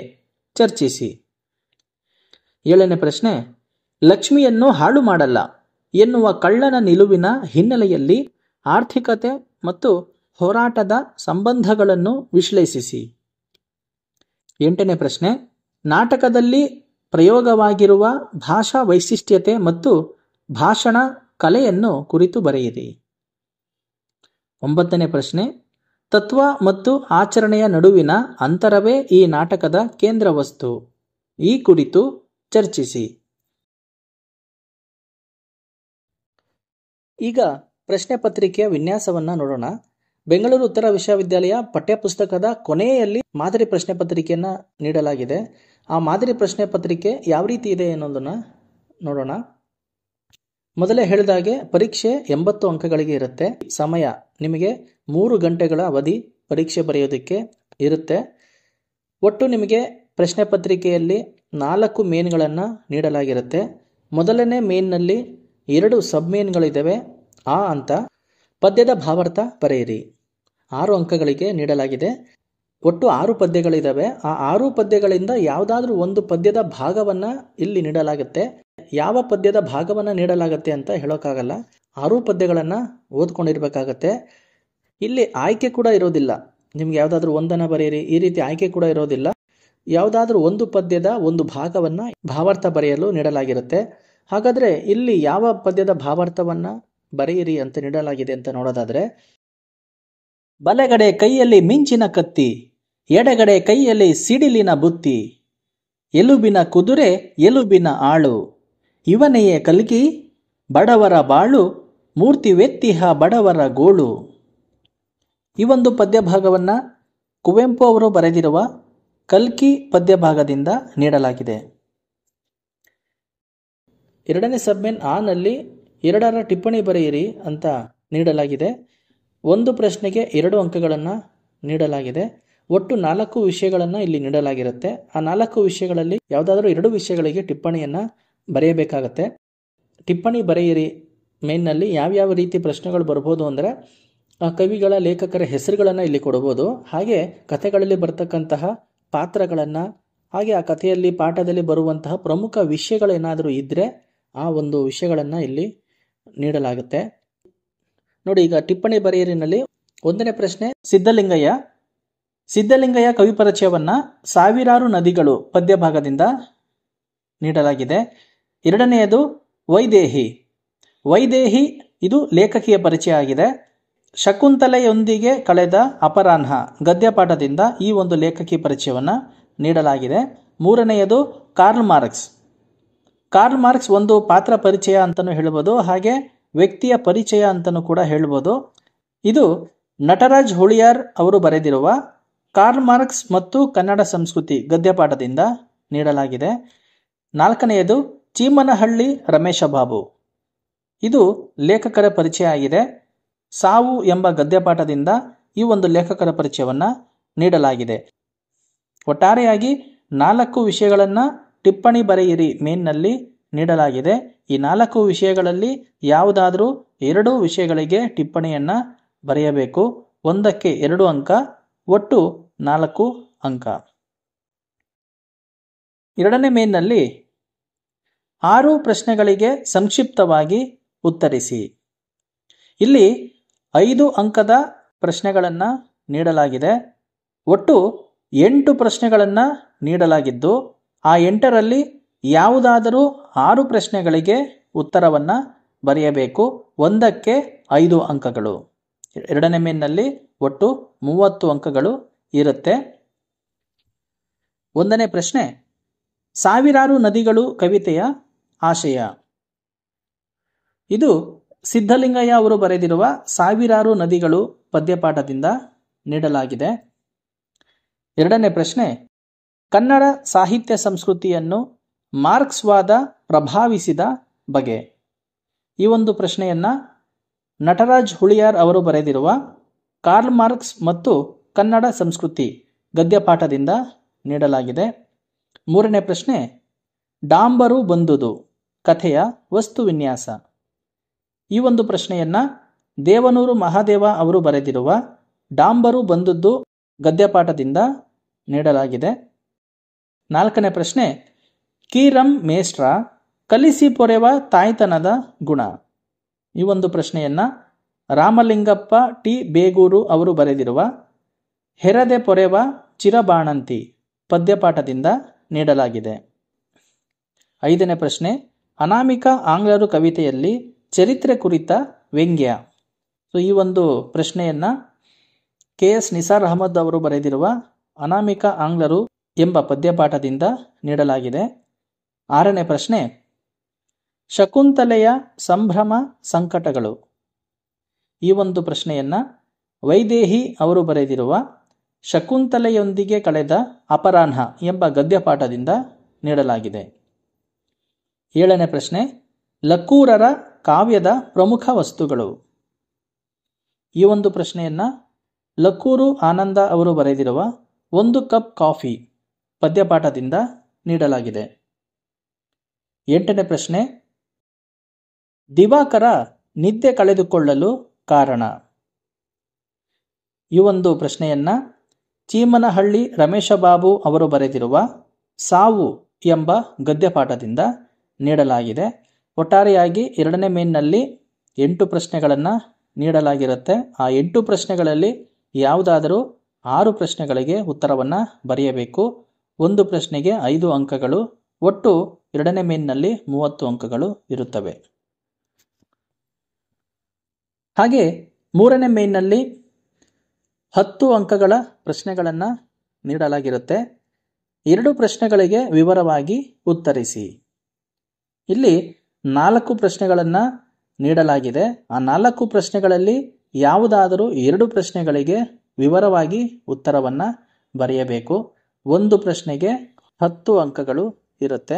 ಚರ್ಚಿಸಿ. ಏಳನೇ ಪ್ರಶ್ನೆ ಲಕ್ಷ್ಮಿಯನ್ನು ಹಾಳು ಮಾಡಲ್ಲ ಎನ್ನುವ ಕಳ್ಳನ ನಿಲುವಿನ ಹಿನ್ನೆಲೆಯಲ್ಲಿ ಆರ್ಥಿಕತೆ ಮತ್ತು ಹೋರಾಟದ ಸಂಬಂಧಗಳನ್ನು ವಿಶ್ಲೇಷಿಸಿ. ಎಂಟನೇ ಪ್ರಶ್ನೆ ನಾಟಕದಲ್ಲಿ ಪ್ರಯೋಗವಾಗಿರುವ ಭಾಷಾ ವೈಶಿಷ್ಟ್ಯತೆ ಮತ್ತು ಭಾಷಣ ಕಲೆಯನ್ನು ಕುರಿತು ಬರೆಯಿರಿ. ಒಂಬತ್ತನೇ ಪ್ರಶ್ನೆ ತತ್ವ ಮತ್ತು ಆಚರಣೆಯ ನಡುವಿನ ಅಂತರವೇ ಈ ನಾಟಕದ ಕೇಂದ್ರ ವಸ್ತು. ಈ ಕುರಿತು ಚರ್ಚಿಸಿ. ಈಗ ಪ್ರಶ್ನೆ ಪತ್ರಿಕೆಯ ವಿನ್ಯಾಸವನ್ನು ನೋಡೋಣ. ಬೆಂಗಳೂರು ಉತ್ತರ ವಿಶ್ವವಿದ್ಯಾಲಯ ಪಠ್ಯಪುಸ್ತಕದ ಕೊನೆಯಲ್ಲಿ ಮಾದರಿ ಪ್ರಶ್ನೆ ಪತ್ರಿಕೆಯನ್ನು ನೀಡಲಾಗಿದೆ. ಆ ಮಾದರಿ ಪ್ರಶ್ನೆ ಪತ್ರಿಕೆ ಯಾವ ರೀತಿ ಇದೆ ಅನ್ನೋದನ್ನು ನೋಡೋಣ. ಮೊದಲೇ ಹೇಳಿದಾಗೆ ಪರೀಕ್ಷೆ 80 ಅಂಕಗಳಿಗೆ ಇರುತ್ತೆ. ಸಮಯ ನಿಮಗೆ 3 ಗಂಟೆಗಳ ಅವಧಿ ಪರೀಕ್ಷೆ ಬರೆಯೋದಕ್ಕೆ ಇರುತ್ತೆ. ಒಟ್ಟು ನಿಮಗೆ ಪ್ರಶ್ನೆ ಪತ್ರಿಕೆಯಲ್ಲಿ 4 ಮೇನ್ಗಳನ್ನು ನೀಡಲಾಗಿರುತ್ತೆ. ಮೊದಲನೇ ಮೇನ್ನಲ್ಲಿ 2 ಸಬ್ ಮೇನ್ಗಳಿದ್ದಾವೆ. ಆ ಅಂತ ಪದ್ಯದ ಭಾವಾರ್ಥ ಬರೆಯಿರಿ. 6 ಅಂಕಗಳಿಗೆ ನೀಡಲಾಗಿದೆ. ಒಟ್ಟು 6 ಪದ್ಯಗಳಿದ್ದಾವೆ. ಆ 6 ಪದ್ಯಗಳಿಂದ ಯಾವುದಾದ್ರೂ ಒಂದು ಪದ್ಯದ ಭಾಗವನ್ನು ಇಲ್ಲಿ ನೀಡಲಾಗುತ್ತೆ. ಯಾವ ಪದ್ಯದ ಭಾಗವನ್ನು ನೀಡಲಾಗುತ್ತೆ ಅಂತ ಹೇಳೋಕ್ಕಾಗಲ್ಲ. 6 ಪದ್ಯಗಳನ್ನು ಓದ್ಕೊಂಡಿರ್ಬೇಕಾಗತ್ತೆ. ಇಲ್ಲಿ ಆಯ್ಕೆ ಕೂಡ ಇರೋದಿಲ್ಲ. ನಿಮ್ಗೆ ಯಾವುದಾದ್ರೂ ಒಂದನ್ನು ಬರೆಯಿರಿ ಈ ರೀತಿ ಆಯ್ಕೆ ಕೂಡ ಇರೋದಿಲ್ಲ. ಯಾವುದಾದ್ರೂ ಒಂದು ಪದ್ಯದ ಒಂದು ಭಾಗವನ್ನು ಭಾವಾರ್ಥ ಬರೆಯಲು ನೀಡಲಾಗಿರುತ್ತೆ. ಹಾಗಾದರೆ ಇಲ್ಲಿ ಯಾವ ಪದ್ಯದ ಭಾವಾರ್ಥವನ್ನು ಬರೆಯಿರಿ ಅಂತ ನೀಡಲಾಗಿದೆ ಅಂತ ನೋಡೋದಾದರೆ ಬಲಗಡೆ ಕೈಯಲ್ಲಿ ಮಿಂಚಿನ ಕತ್ತಿ, ಎಡಗಡೆ ಕೈಯಲ್ಲಿ ಸಿಡಿಲಿನ ಬುತ್ತಿ, ಎಲುಬಿನ ಕುದುರೆ ಎಲುಬಿನ ಆಳು, ಇವನೆಯೇ ಕಲ್ಕಿ ಬಡವರ ಬಾಳು, ಮೂರ್ತಿವೆತ್ತಿಹ ಬಡವರ ಗೋಳು. ಈ ಒಂದು ಪದ್ಯ ಭಾಗವನ್ನು ಕುವೆಂಪು ಅವರು ಬರೆದಿರುವ ಕಲ್ಕಿ ಪದ್ಯ ಭಾಗದಿಂದ ನೀಡಲಾಗಿದೆ. ಎರಡನೇ ಸಬ್ಮೇನ್ ಆನಲ್ಲಿ 2ರ ಟಿಪ್ಪಣಿ ಬರೆಯಿರಿ ಅಂತ ನೀಡಲಾಗಿದೆ. ಒಂದು ಪ್ರಶ್ನೆಗೆ 2 ಅಂಕಗಳನ್ನು ನೀಡಲಾಗಿದೆ. ಒಟ್ಟು 4 ವಿಷಯಗಳನ್ನು ಇಲ್ಲಿ ನೀಡಲಾಗಿರುತ್ತೆ. ಆ 4 ವಿಷಯಗಳಲ್ಲಿ ಯಾವುದಾದ್ರೂ 2 ವಿಷಯಗಳಿಗೆ ಟಿಪ್ಪಣಿಯನ್ನು ಬರೆಯಬೇಕಾಗತ್ತೆ. ಟಿಪ್ಪಣಿ ಬರೆಯಿರಿ ಮೇನ್ನಲ್ಲಿ ಯಾವ್ಯಾವ ರೀತಿ ಪ್ರಶ್ನೆಗಳು ಬರ್ಬೋದು ಅಂದರೆ ಕವಿಗಳ ಲೇಖಕರ ಹೆಸರುಗಳನ್ನು ಇಲ್ಲಿ ಕೊಡ್ಬೋದು. ಹಾಗೆ ಕಥೆಗಳಲ್ಲಿ ಬರ್ತಕ್ಕಂತಹ ಪಾತ್ರಗಳನ್ನು, ಹಾಗೆ ಆ ಕಥೆಯಲ್ಲಿ ಪಾಠದಲ್ಲಿ ಬರುವಂತಹ ಪ್ರಮುಖ ವಿಷಯಗಳೇನಾದರೂ ಇದ್ದರೆ ಆ ಒಂದು ವಿಷಯಗಳನ್ನು ಇಲ್ಲಿ ನೀಡಲಾಗುತ್ತೆ. ನೋಡಿ, ಈಗ ಟಿಪ್ಪಣಿ ಬರೆಯಿರಿನಲ್ಲಿ 1ನೇ ಪ್ರಶ್ನೆ ಸಿದ್ಧಲಿಂಗಯ್ಯ ಕವಿ ಪರಿಚಯವನ್ನು ಸಾವಿರಾರು ನದಿಗಳು ಪದ್ಯ ಭಾಗದಿಂದ ನೀಡಲಾಗಿದೆ. 2ನೇದು ವೈದೇಹಿ ಇದು ಲೇಖಕಿಯ ಪರಿಚಯ ಆಗಿದೆ. ಶಕುಂತಲೆಯೊಂದಿಗೆ ಕಳೆದ ಅಪರಾಹ್ನ ಗದ್ಯಪಾಠದಿಂದ ಈ ಒಂದು ಲೇಖಕಿ ಪರಿಚಯವನ್ನು ನೀಡಲಾಗಿದೆ. 3ನೇಯದು ಕಾರ್ಲ್ ಕಾರ್ಲ್ ಮಾರ್ಕ್ಸ್ ಒಂದು ಪಾತ್ರ ಪರಿಚಯ ಅಂತಲೂ ಹೇಳ್ಬೋದು, ಹಾಗೆ ವ್ಯಕ್ತಿಯ ಪರಿಚಯ ಅಂತಲೂ ಕೂಡ ಹೇಳ್ಬೋದು. ಇದು ನಟರಾಜ್ ಹುಳಿಯಾರ್ ಅವರು ಬರೆದಿರುವ ಕಾರ್ಲ್ ಮಾರ್ಕ್ಸ್ ಮತ್ತು ಕನ್ನಡ ಸಂಸ್ಕೃತಿ ಗದ್ಯಪಾಠದಿಂದ ನೀಡಲಾಗಿದೆ. 4ನೇಯದು ಚೀಮನಹಳ್ಳಿ ರಮೇಶ ಬಾಬು. ಇದು ಲೇಖಕರ ಪರಿಚಯ ಆಗಿದೆ. ಸಾವು ಎಂಬ ಗದ್ಯಪಾಠದಿಂದ ಈ ಒಂದು ಲೇಖಕರ ಪರಿಚಯವನ್ನು ನೀಡಲಾಗಿದೆ. ಒಟ್ಟಾರೆಯಾಗಿ 4 ವಿಷಯಗಳನ್ನು ಟಿಪ್ಪಣಿ ಬರೆಯಿರಿ ಮೇನ್ನಲ್ಲಿ ನೀಡಲಾಗಿದೆ. ಈ 4 ವಿಷಯಗಳಲ್ಲಿ ಯಾವುದಾದರೂ 2 ವಿಷಯಗಳಿಗೆ ಟಿಪ್ಪಣಿಯನ್ನು ಬರೆಯಬೇಕು. ಒಂದಕ್ಕೆ 2 ಅಂಕ, ಒಟ್ಟು 4 ಅಂಕ. 2ನೇ ಮೇನ್ನಲ್ಲಿ 6 ಪ್ರಶ್ನೆಗಳಿಗೆ ಸಂಕ್ಷಿಪ್ತವಾಗಿ ಉತ್ತರಿಸಿ. ಇಲ್ಲಿ 5 ಅಂಕದ ಪ್ರಶ್ನೆಗಳನ್ನು ನೀಡಲಾಗಿದೆ. ಒಟ್ಟು 8 ಪ್ರಶ್ನೆಗಳನ್ನು ನೀಡಲಾಗಿದ್ದು ಆ 8ರಲ್ಲಿ ಯಾವುದಾದರೂ 6 ಪ್ರಶ್ನೆಗಳಿಗೆ ಉತ್ತರವನ್ನು ಬರೆಯಬೇಕು. ಒಂದಕ್ಕೆ 5 ಅಂಕಗಳು. 2ನೇ ಮೇನ್ನಲ್ಲಿ ಒಟ್ಟು 30 ಅಂಕಗಳು ಇರುತ್ತೆ. 1ನೇ ಪ್ರಶ್ನೆ, ಸಾವಿರಾರು ನದಿಗಳು ಕವಿತೆಯ ಆಶಯ. ಇದು ಸಿದ್ಧಲಿಂಗಯ್ಯ ಅವರು ಬರೆದಿರುವ ಸಾವಿರಾರು ನದಿಗಳು ಪದ್ಯಪಾಠದಿಂದ ನೀಡಲಾಗಿದೆ. 2ನೇ ಪ್ರಶ್ನೆ, ಕನ್ನಡ ಸಾಹಿತ್ಯ ಸಂಸ್ಕೃತಿಯನ್ನು ಮಾರ್ಕ್ಸ್ವಾದ ಪ್ರಭಾವಿಸಿದ ಬಗೆ. ಈ ಒಂದು ಪ್ರಶ್ನೆಯನ್ನು ನಟರಾಜ್ ಹುಳಿಯಾರ್ ಅವರು ಬರೆದಿರುವ ಕಾರ್ಲ್ ಮಾರ್ಕ್ಸ್ ಮತ್ತು ಕನ್ನಡ ಸಂಸ್ಕೃತಿ ಗದ್ಯಪಾಠದಿಂದ ನೀಡಲಾಗಿದೆ. 3ನೇ ಪ್ರಶ್ನೆ, ಡಾಂಬರು ಬಂದುದು ಕಥೆಯ ವಸ್ತು ವಿನ್ಯಾಸ. ಈ ಒಂದು ಪ್ರಶ್ನೆಯನ್ನು ದೇವನೂರು ಮಹಾದೇವ ಅವರು ಬರೆದಿರುವ ಡಾಂಬರು ಬಂದುದು ಗದ್ಯಪಾಠದಿಂದ ನೀಡಲಾಗಿದೆ. 4ನೇ ಪ್ರಶ್ನೆ, ಕೀರಂ ಮೇಷ್ಟ್ರ ಕಲಿಸಿ ಪೊರೆವ ತಾಯ್ತನದ ಗುಣ. ಈ ಒಂದು ಪ್ರಶ್ನೆಯನ್ನು ರಾಮಲಿಂಗಪ್ಪ ಟಿ ಬೇಗೂರು ಅವರು ಬರೆದಿರುವ ಹೆರದೆ ಪೊರೆವ ಚಿರಬಾಣಂತಿ ಪದ್ಯಪಾಠದಿಂದ ನೀಡಲಾಗಿದೆ. 5ನೇ ಪ್ರಶ್ನೆ, ಅನಾಮಿಕ ಆಂಗ್ಲರು ಕವಿತೆಯಲ್ಲಿ ಚರಿತ್ರೆ ಕುರಿತ ವ್ಯಂಗ್ಯ. ಈ ಒಂದು ಪ್ರಶ್ನೆಯನ್ನು KS ನಿಸಾರ್ ಅಹಮದ್ ಅವರು ಬರೆದಿರುವ ಅನಾಮಿಕ ಆಂಗ್ಲರು ಎಂಬ ಪದ್ಯಪಾಠದಿಂದ ನೀಡಲಾಗಿದೆ. 6ನೇ ಪ್ರಶ್ನೆ, ಶಕುಂತಲೆಯ ಸಂಭ್ರಮ ಸಂಕಟಗಳು. ಈ ಒಂದು ಪ್ರಶ್ನೆಯನ್ನು ವೈದೇಹಿ ಅವರು ಬರೆದಿರುವ ಶಕುಂತಲೆಯೊಂದಿಗೆ ಕಳೆದ ಅಪರಾಹ್ನ ಎಂಬ ಗದ್ಯಪಾಠದಿಂದ ನೀಡಲಾಗಿದೆ. 7ನೇ ಪ್ರಶ್ನೆ, ಲಕ್ಕೂರರ ಕಾವ್ಯದ ಪ್ರಮುಖ ವಸ್ತುಗಳು. ಈ ಒಂದು ಪ್ರಶ್ನೆಯನ್ನು ಲಕ್ಕೂರು ಆನಂದ ಅವರು ಬರೆದಿರುವ ಒಂದು ಕಪ್ ಕಾಫಿ ಪದ್ಯಪಾಠದಿಂದ ನೀಡಲಾಗಿದೆ. 8ನೇ ಪ್ರಶ್ನೆ, ದಿವಾಕರ ನಿದ್ದೆ ಕಳೆದುಕೊಳ್ಳಲು ಕಾರಣ. ಈ ಒಂದು ಪ್ರಶ್ನೆಯನ್ನು ಚೀಮನಹಳ್ಳಿ ರಮೇಶ ಬಾಬು ಅವರು ಬರೆದಿರುವ ಸಾವು ಎಂಬ ಗದ್ಯಪಾಠದಿಂದ ನೀಡಲಾಗಿದೆ. ಒಟ್ಟಾರೆಯಾಗಿ 2ನೇ ಮೇನ್ನಲ್ಲಿ 8 ಪ್ರಶ್ನೆಗಳನ್ನು ನೀಡಲಾಗಿರುತ್ತೆ. ಆ 8 ಪ್ರಶ್ನೆಗಳಲ್ಲಿ ಯಾವುದಾದರೂ 6 ಪ್ರಶ್ನೆಗಳಿಗೆ ಉತ್ತರವನ್ನು ಬರೆಯಬೇಕು. ಒಂದು ಪ್ರಶ್ನೆಗೆ 5 ಅಂಕಗಳು. ಒಟ್ಟು 2ನೇ ಮೇನ್ನಲ್ಲಿ 30 ಅಂಕಗಳು ಇರುತ್ತವೆ. ಹಾಗೆ 3ನೇ ಮೇನ್ನಲ್ಲಿ 10 ಅಂಕಗಳ ಪ್ರಶ್ನೆಗಳನ್ನು ನೀಡಲಾಗಿರುತ್ತೆ. 2 ಪ್ರಶ್ನೆಗಳಿಗೆ ವಿವರವಾಗಿ ಉತ್ತರಿಸಿ. ಇಲ್ಲಿ 4 ಪ್ರಶ್ನೆಗಳನ್ನು ನೀಡಲಾಗಿದೆ. ಆ 4 ಪ್ರಶ್ನೆಗಳಲ್ಲಿ ಯಾವುದಾದರೂ 2 ಪ್ರಶ್ನೆಗಳಿಗೆ ವಿವರವಾಗಿ ಉತ್ತರವನ್ನು ಬರೆಯಬೇಕು. ಒಂದು ಪ್ರಶ್ನೆಗೆ 10 ಅಂಕಗಳು ಇರುತ್ತೆ.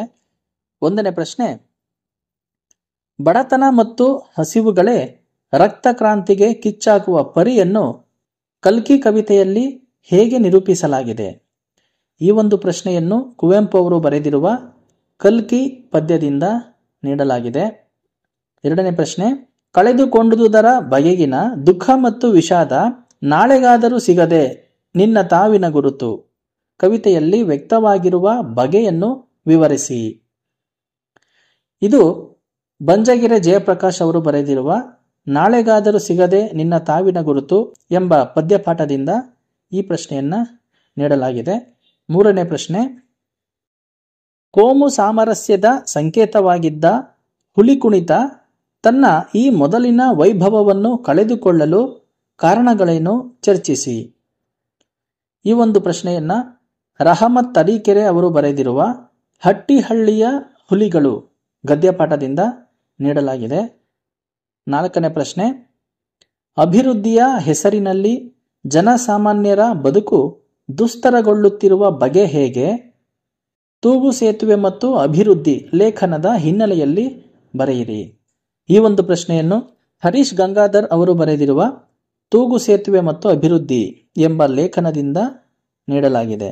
1ನೇ ಪ್ರಶ್ನೆ, ಬಡತನ ಮತ್ತು ಹಸಿವುಗಳೇ ರಕ್ತ ಕ್ರಾಂತಿಗೆ ಕಿಚ್ಚಾಕುವ ಪರಿಯನ್ನು ಕಲ್ಕಿ ಕವಿತೆಯಲ್ಲಿ ಹೇಗೆ ನಿರೂಪಿಸಲಾಗಿದೆ. ಈ ಒಂದು ಪ್ರಶ್ನೆಯನ್ನು ಕುವೆಂಪು ಅವರು ಬರೆದಿರುವ ಕಲ್ಕಿ ಪದ್ಯದಿಂದ ನೀಡಲಾಗಿದೆ. 2ನೇ ಪ್ರಶ್ನೆ, ಕಳೆದುಕೊಂಡುದರ ಬಗೆಗಿನ ದುಃಖ ಮತ್ತು ವಿಷಾದ ನಾಳೆಗಾದರೂ ಸಿಗದೆ ನಿನ್ನ ತಾವಿನ ಗುರುತು ಕವಿತೆಯಲ್ಲಿ ವ್ಯಕ್ತವಾಗಿರುವ ಬಗೆಯನ್ನು ವಿವರಿಸಿ. ಇದು ಬಂಜಗೆರೆ ಜಯಪ್ರಕಾಶ್ ಅವರು ಬರೆದಿರುವ ನಾಳೆಗಾದರೂ ಸಿಗದೆ ನಿನ್ನ ತಾವಿನ ಗುರುತು ಎಂಬ ಪದ್ಯಪಾಠದಿಂದ ಈ ಪ್ರಶ್ನೆಯನ್ನು ನೀಡಲಾಗಿದೆ. 3ನೇ ಪ್ರಶ್ನೆ, ಕೋಮು ಸಾಮರಸ್ಯದ ಸಂಕೇತವಾಗಿದ್ದ ಹುಲಿಕುಣಿತ ತನ್ನ ಈ ಮೊದಲಿನ ವೈಭವವನ್ನು ಕಳೆದುಕೊಳ್ಳಲು ಕಾರಣಗಳೇನು ಚರ್ಚಿಸಿ. ಈ ಒಂದು ಪ್ರಶ್ನೆಯನ್ನು ರಹಮತ್ ತರೀಕೆರೆ ಅವರು ಬರೆದಿರುವ ಹಟ್ಟಿಹಳ್ಳಿಯ ಹುಲಿಗಳು ಎಂಬ ಪದ್ಯಪಾಠದಿಂದ ನೀಡಲಾಗಿದೆ. 4ನೇ ಪ್ರಶ್ನೆ, ಗದ್ಯಪಾಠದಿಂದ ನೀಡಲಾಗಿದೆ. 4ನೇ ಪ್ರಶ್ನೆ, ಅಭಿವೃದ್ಧಿಯ ಹೆಸರಿನಲ್ಲಿ ಜನಸಾಮಾನ್ಯರ ಬದುಕು ದುಸ್ತರಗೊಳ್ಳುತ್ತಿರುವ ಬಗೆ ಹೇಗೆ? ತೂಗು ಸೇತುವೆ ಮತ್ತು ಅಭಿವೃದ್ಧಿ ಲೇಖನದ ಹಿನ್ನೆಲೆಯಲ್ಲಿ ಬರೆಯಿರಿ. ಈ ಒಂದು ಪ್ರಶ್ನೆಯನ್ನು ಹರೀಶ್ ಗಂಗಾಧರ್ ಅವರು ಬರೆದಿರುವ ತೂಗು ಸೇತುವೆ ಮತ್ತು ಅಭಿವೃದ್ಧಿ ಎಂಬ ಲೇಖನದಿಂದ ನೀಡಲಾಗಿದೆ.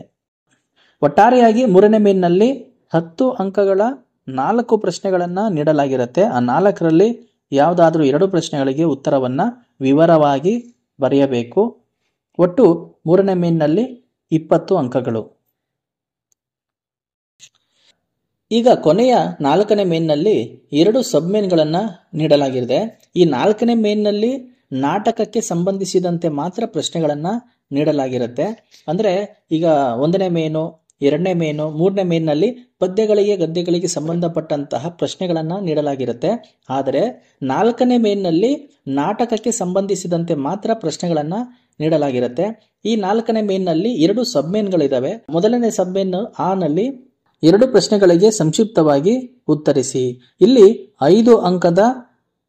ಒಟ್ಟಾರೆಯಾಗಿ 3ನೇ ಮೇನ್ನಲ್ಲಿ 10 ಅಂಕಗಳ 4 ಪ್ರಶ್ನೆಗಳನ್ನು ನೀಡಲಾಗಿರುತ್ತೆ. ಆ 4ರಲ್ಲಿ ಯಾವುದಾದ್ರೂ 2 ಪ್ರಶ್ನೆಗಳಿಗೆ ಉತ್ತರವನ್ನು ವಿವರವಾಗಿ ಬರೆಯಬೇಕು. ಒಟ್ಟು 3ನೇ ಮೇನ್ನಲ್ಲಿ 20 ಅಂಕಗಳು. ಈಗ ಕೊನೆಯ 4ನೇ ಮೇನ್ನಲ್ಲಿ 2 ಸಬ್ಮೇನ್ಗಳನ್ನು ನೀಡಲಾಗಿದೆ. ಈ 4ನೇ ಮೇನ್ನಲ್ಲಿ ನಾಟಕಕ್ಕೆ ಸಂಬಂಧಿಸಿದಂತೆ ಮಾತ್ರ ಪ್ರಶ್ನೆಗಳನ್ನು ನೀಡಲಾಗಿರುತ್ತೆ. ಅಂದರೆ ಈಗ 1ನೇ ಮೇನು, 2ನೇ ಮೇನು, 3ನೇ ಮೇನ್ನಲ್ಲಿ ಪದ್ಯಗಳಿಗೆ ಗದ್ಯಗಳಿಗೆ ಸಂಬಂಧಪಟ್ಟಂತಹ ಪ್ರಶ್ನೆಗಳನ್ನು ನೀಡಲಾಗಿರುತ್ತೆ. ಆದರೆ 4ನೇ ಮೇನ್ನಲ್ಲಿ ನಾಟಕಕ್ಕೆ ಸಂಬಂಧಿಸಿದಂತೆ ಮಾತ್ರ ಪ್ರಶ್ನೆಗಳನ್ನು ನೀಡಲಾಗಿರುತ್ತೆ. ಈ 4ನೇ ಮೇನ್ನಲ್ಲಿ 2 ಸಬ್ಮೇನ್ಗಳಿದ್ದಾವೆ. ಮೊದಲನೇ ಸಬ್ಮೇನ್ ಆ ನಲ್ಲಿ 2 ಪ್ರಶ್ನೆಗಳಿಗೆ ಸಂಕ್ಷಿಪ್ತವಾಗಿ ಉತ್ತರಿಸಿ. ಇಲ್ಲಿ 5 ಅಂಕದ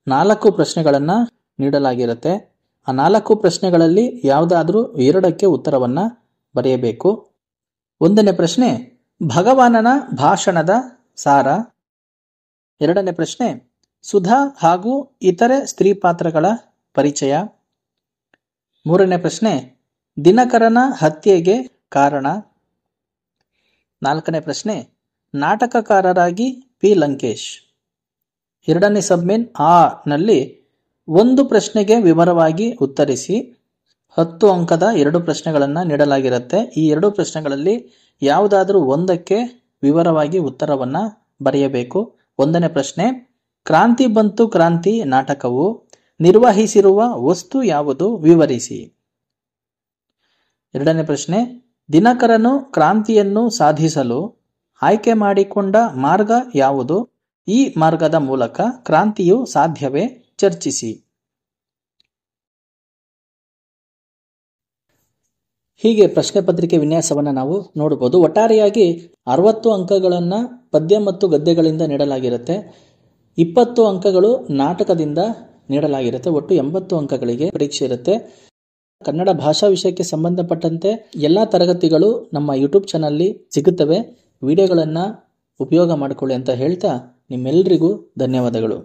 4 ಪ್ರಶ್ನೆಗಳನ್ನು ನೀಡಲಾಗಿರುತ್ತೆ. ಆ 4 ಪ್ರಶ್ನೆಗಳಲ್ಲಿ ಯಾವುದಾದ್ರೂ 2ಕ್ಕೆ ಉತ್ತರವನ್ನು ಬರೆಯಬೇಕು. 1ನೇ ಪ್ರಶ್ನೆ, ಭಗವಾನನ ಭಾಷಣದ ಸಾರ. 2ನೇ ಪ್ರಶ್ನೆ, ಸುಧಾ ಹಾಗೂ ಇತರೆ ಸ್ತ್ರೀ ಪಾತ್ರಗಳ ಪರಿಚಯ. 3ನೇ ಪ್ರಶ್ನೆ, ದಿನಕರನ ಹತ್ಯೆಗೆ ಕಾರಣ. 4ನೇ ಪ್ರಶ್ನೆ, ನಾಟಕಕಾರರಾಗಿ ಪಿ. ಲಂಕೇಶ್. 2ನೇ ಸಬ್ಮೇನ್ ಆ ನಲ್ಲಿ 1 ಪ್ರಶ್ನೆಗೆ ವಿವರವಾಗಿ ಉತ್ತರಿಸಿ. 10 ಅಂಕದ 2 ಪ್ರಶ್ನೆಗಳನ್ನು ನೀಡಲಾಗಿರುತ್ತೆ. ಈ 2 ಪ್ರಶ್ನೆಗಳಲ್ಲಿ ಯಾವುದಾದ್ರೂ 1ಕ್ಕೆ ವಿವರವಾಗಿ ಉತ್ತರವನ್ನು ಬರೆಯಬೇಕು. 1ನೇ ಪ್ರಶ್ನೆ, ಕ್ರಾಂತಿ ಬಂತು ಕ್ರಾಂತಿ ನಾಟಕವು ನಿರ್ವಹಿಸಿರುವ ವಸ್ತು ಯಾವುದು? ವಿವರಿಸಿ. 2ನೇ ಪ್ರಶ್ನೆ, ದಿನಕರನು ಕ್ರಾಂತಿಯನ್ನು ಸಾಧಿಸಲು ಆಯ್ಕೆ ಮಾಡಿಕೊಂಡ ಮಾರ್ಗ ಯಾವುದು? ಈ ಮಾರ್ಗದ ಮೂಲಕ ಕ್ರಾಂತಿಯು ಸಾಧ್ಯವೇ? ಚರ್ಚಿಸಿ. ಹೀಗೆ ಪ್ರಶ್ನೆ ಪತ್ರಿಕೆ ವಿನ್ಯಾಸವನ್ನು ನಾವು ನೋಡಬಹುದು. ಒಟ್ಟಾರೆಯಾಗಿ 60 ಅಂಕಗಳನ್ನು ಪದ್ಯ ಮತ್ತು ಗದ್ಯಗಳಿಂದ ನೀಡಲಾಗಿರುತ್ತೆ. 20 ಅಂಕಗಳು ನಾಟಕದಿಂದ ನೀಡಲಾಗಿರುತ್ತೆ. ಒಟ್ಟು 80 ಅಂಕಗಳಿಗೆ ಪರೀಕ್ಷೆ ಇರುತ್ತೆ. ಕನ್ನಡ ಭಾಷಾ ವಿಷಯಕ್ಕೆ ಸಂಬಂಧಪಟ್ಟಂತೆ ಎಲ್ಲ ತರಗತಿಗಳು ನಮ್ಮ ಯೂಟ್ಯೂಬ್ ಚಾನಲ್ಲಿ ಸಿಗುತ್ತವೆ. ವಿಡಿಯೋಗಳನ್ನು ಉಪಯೋಗ ಮಾಡಿಕೊಳ್ಳಿ ಅಂತ ಹೇಳ್ತಾ ನಿಮ್ಮೆಲ್ಲರಿಗೂ ಧನ್ಯವಾದಗಳು.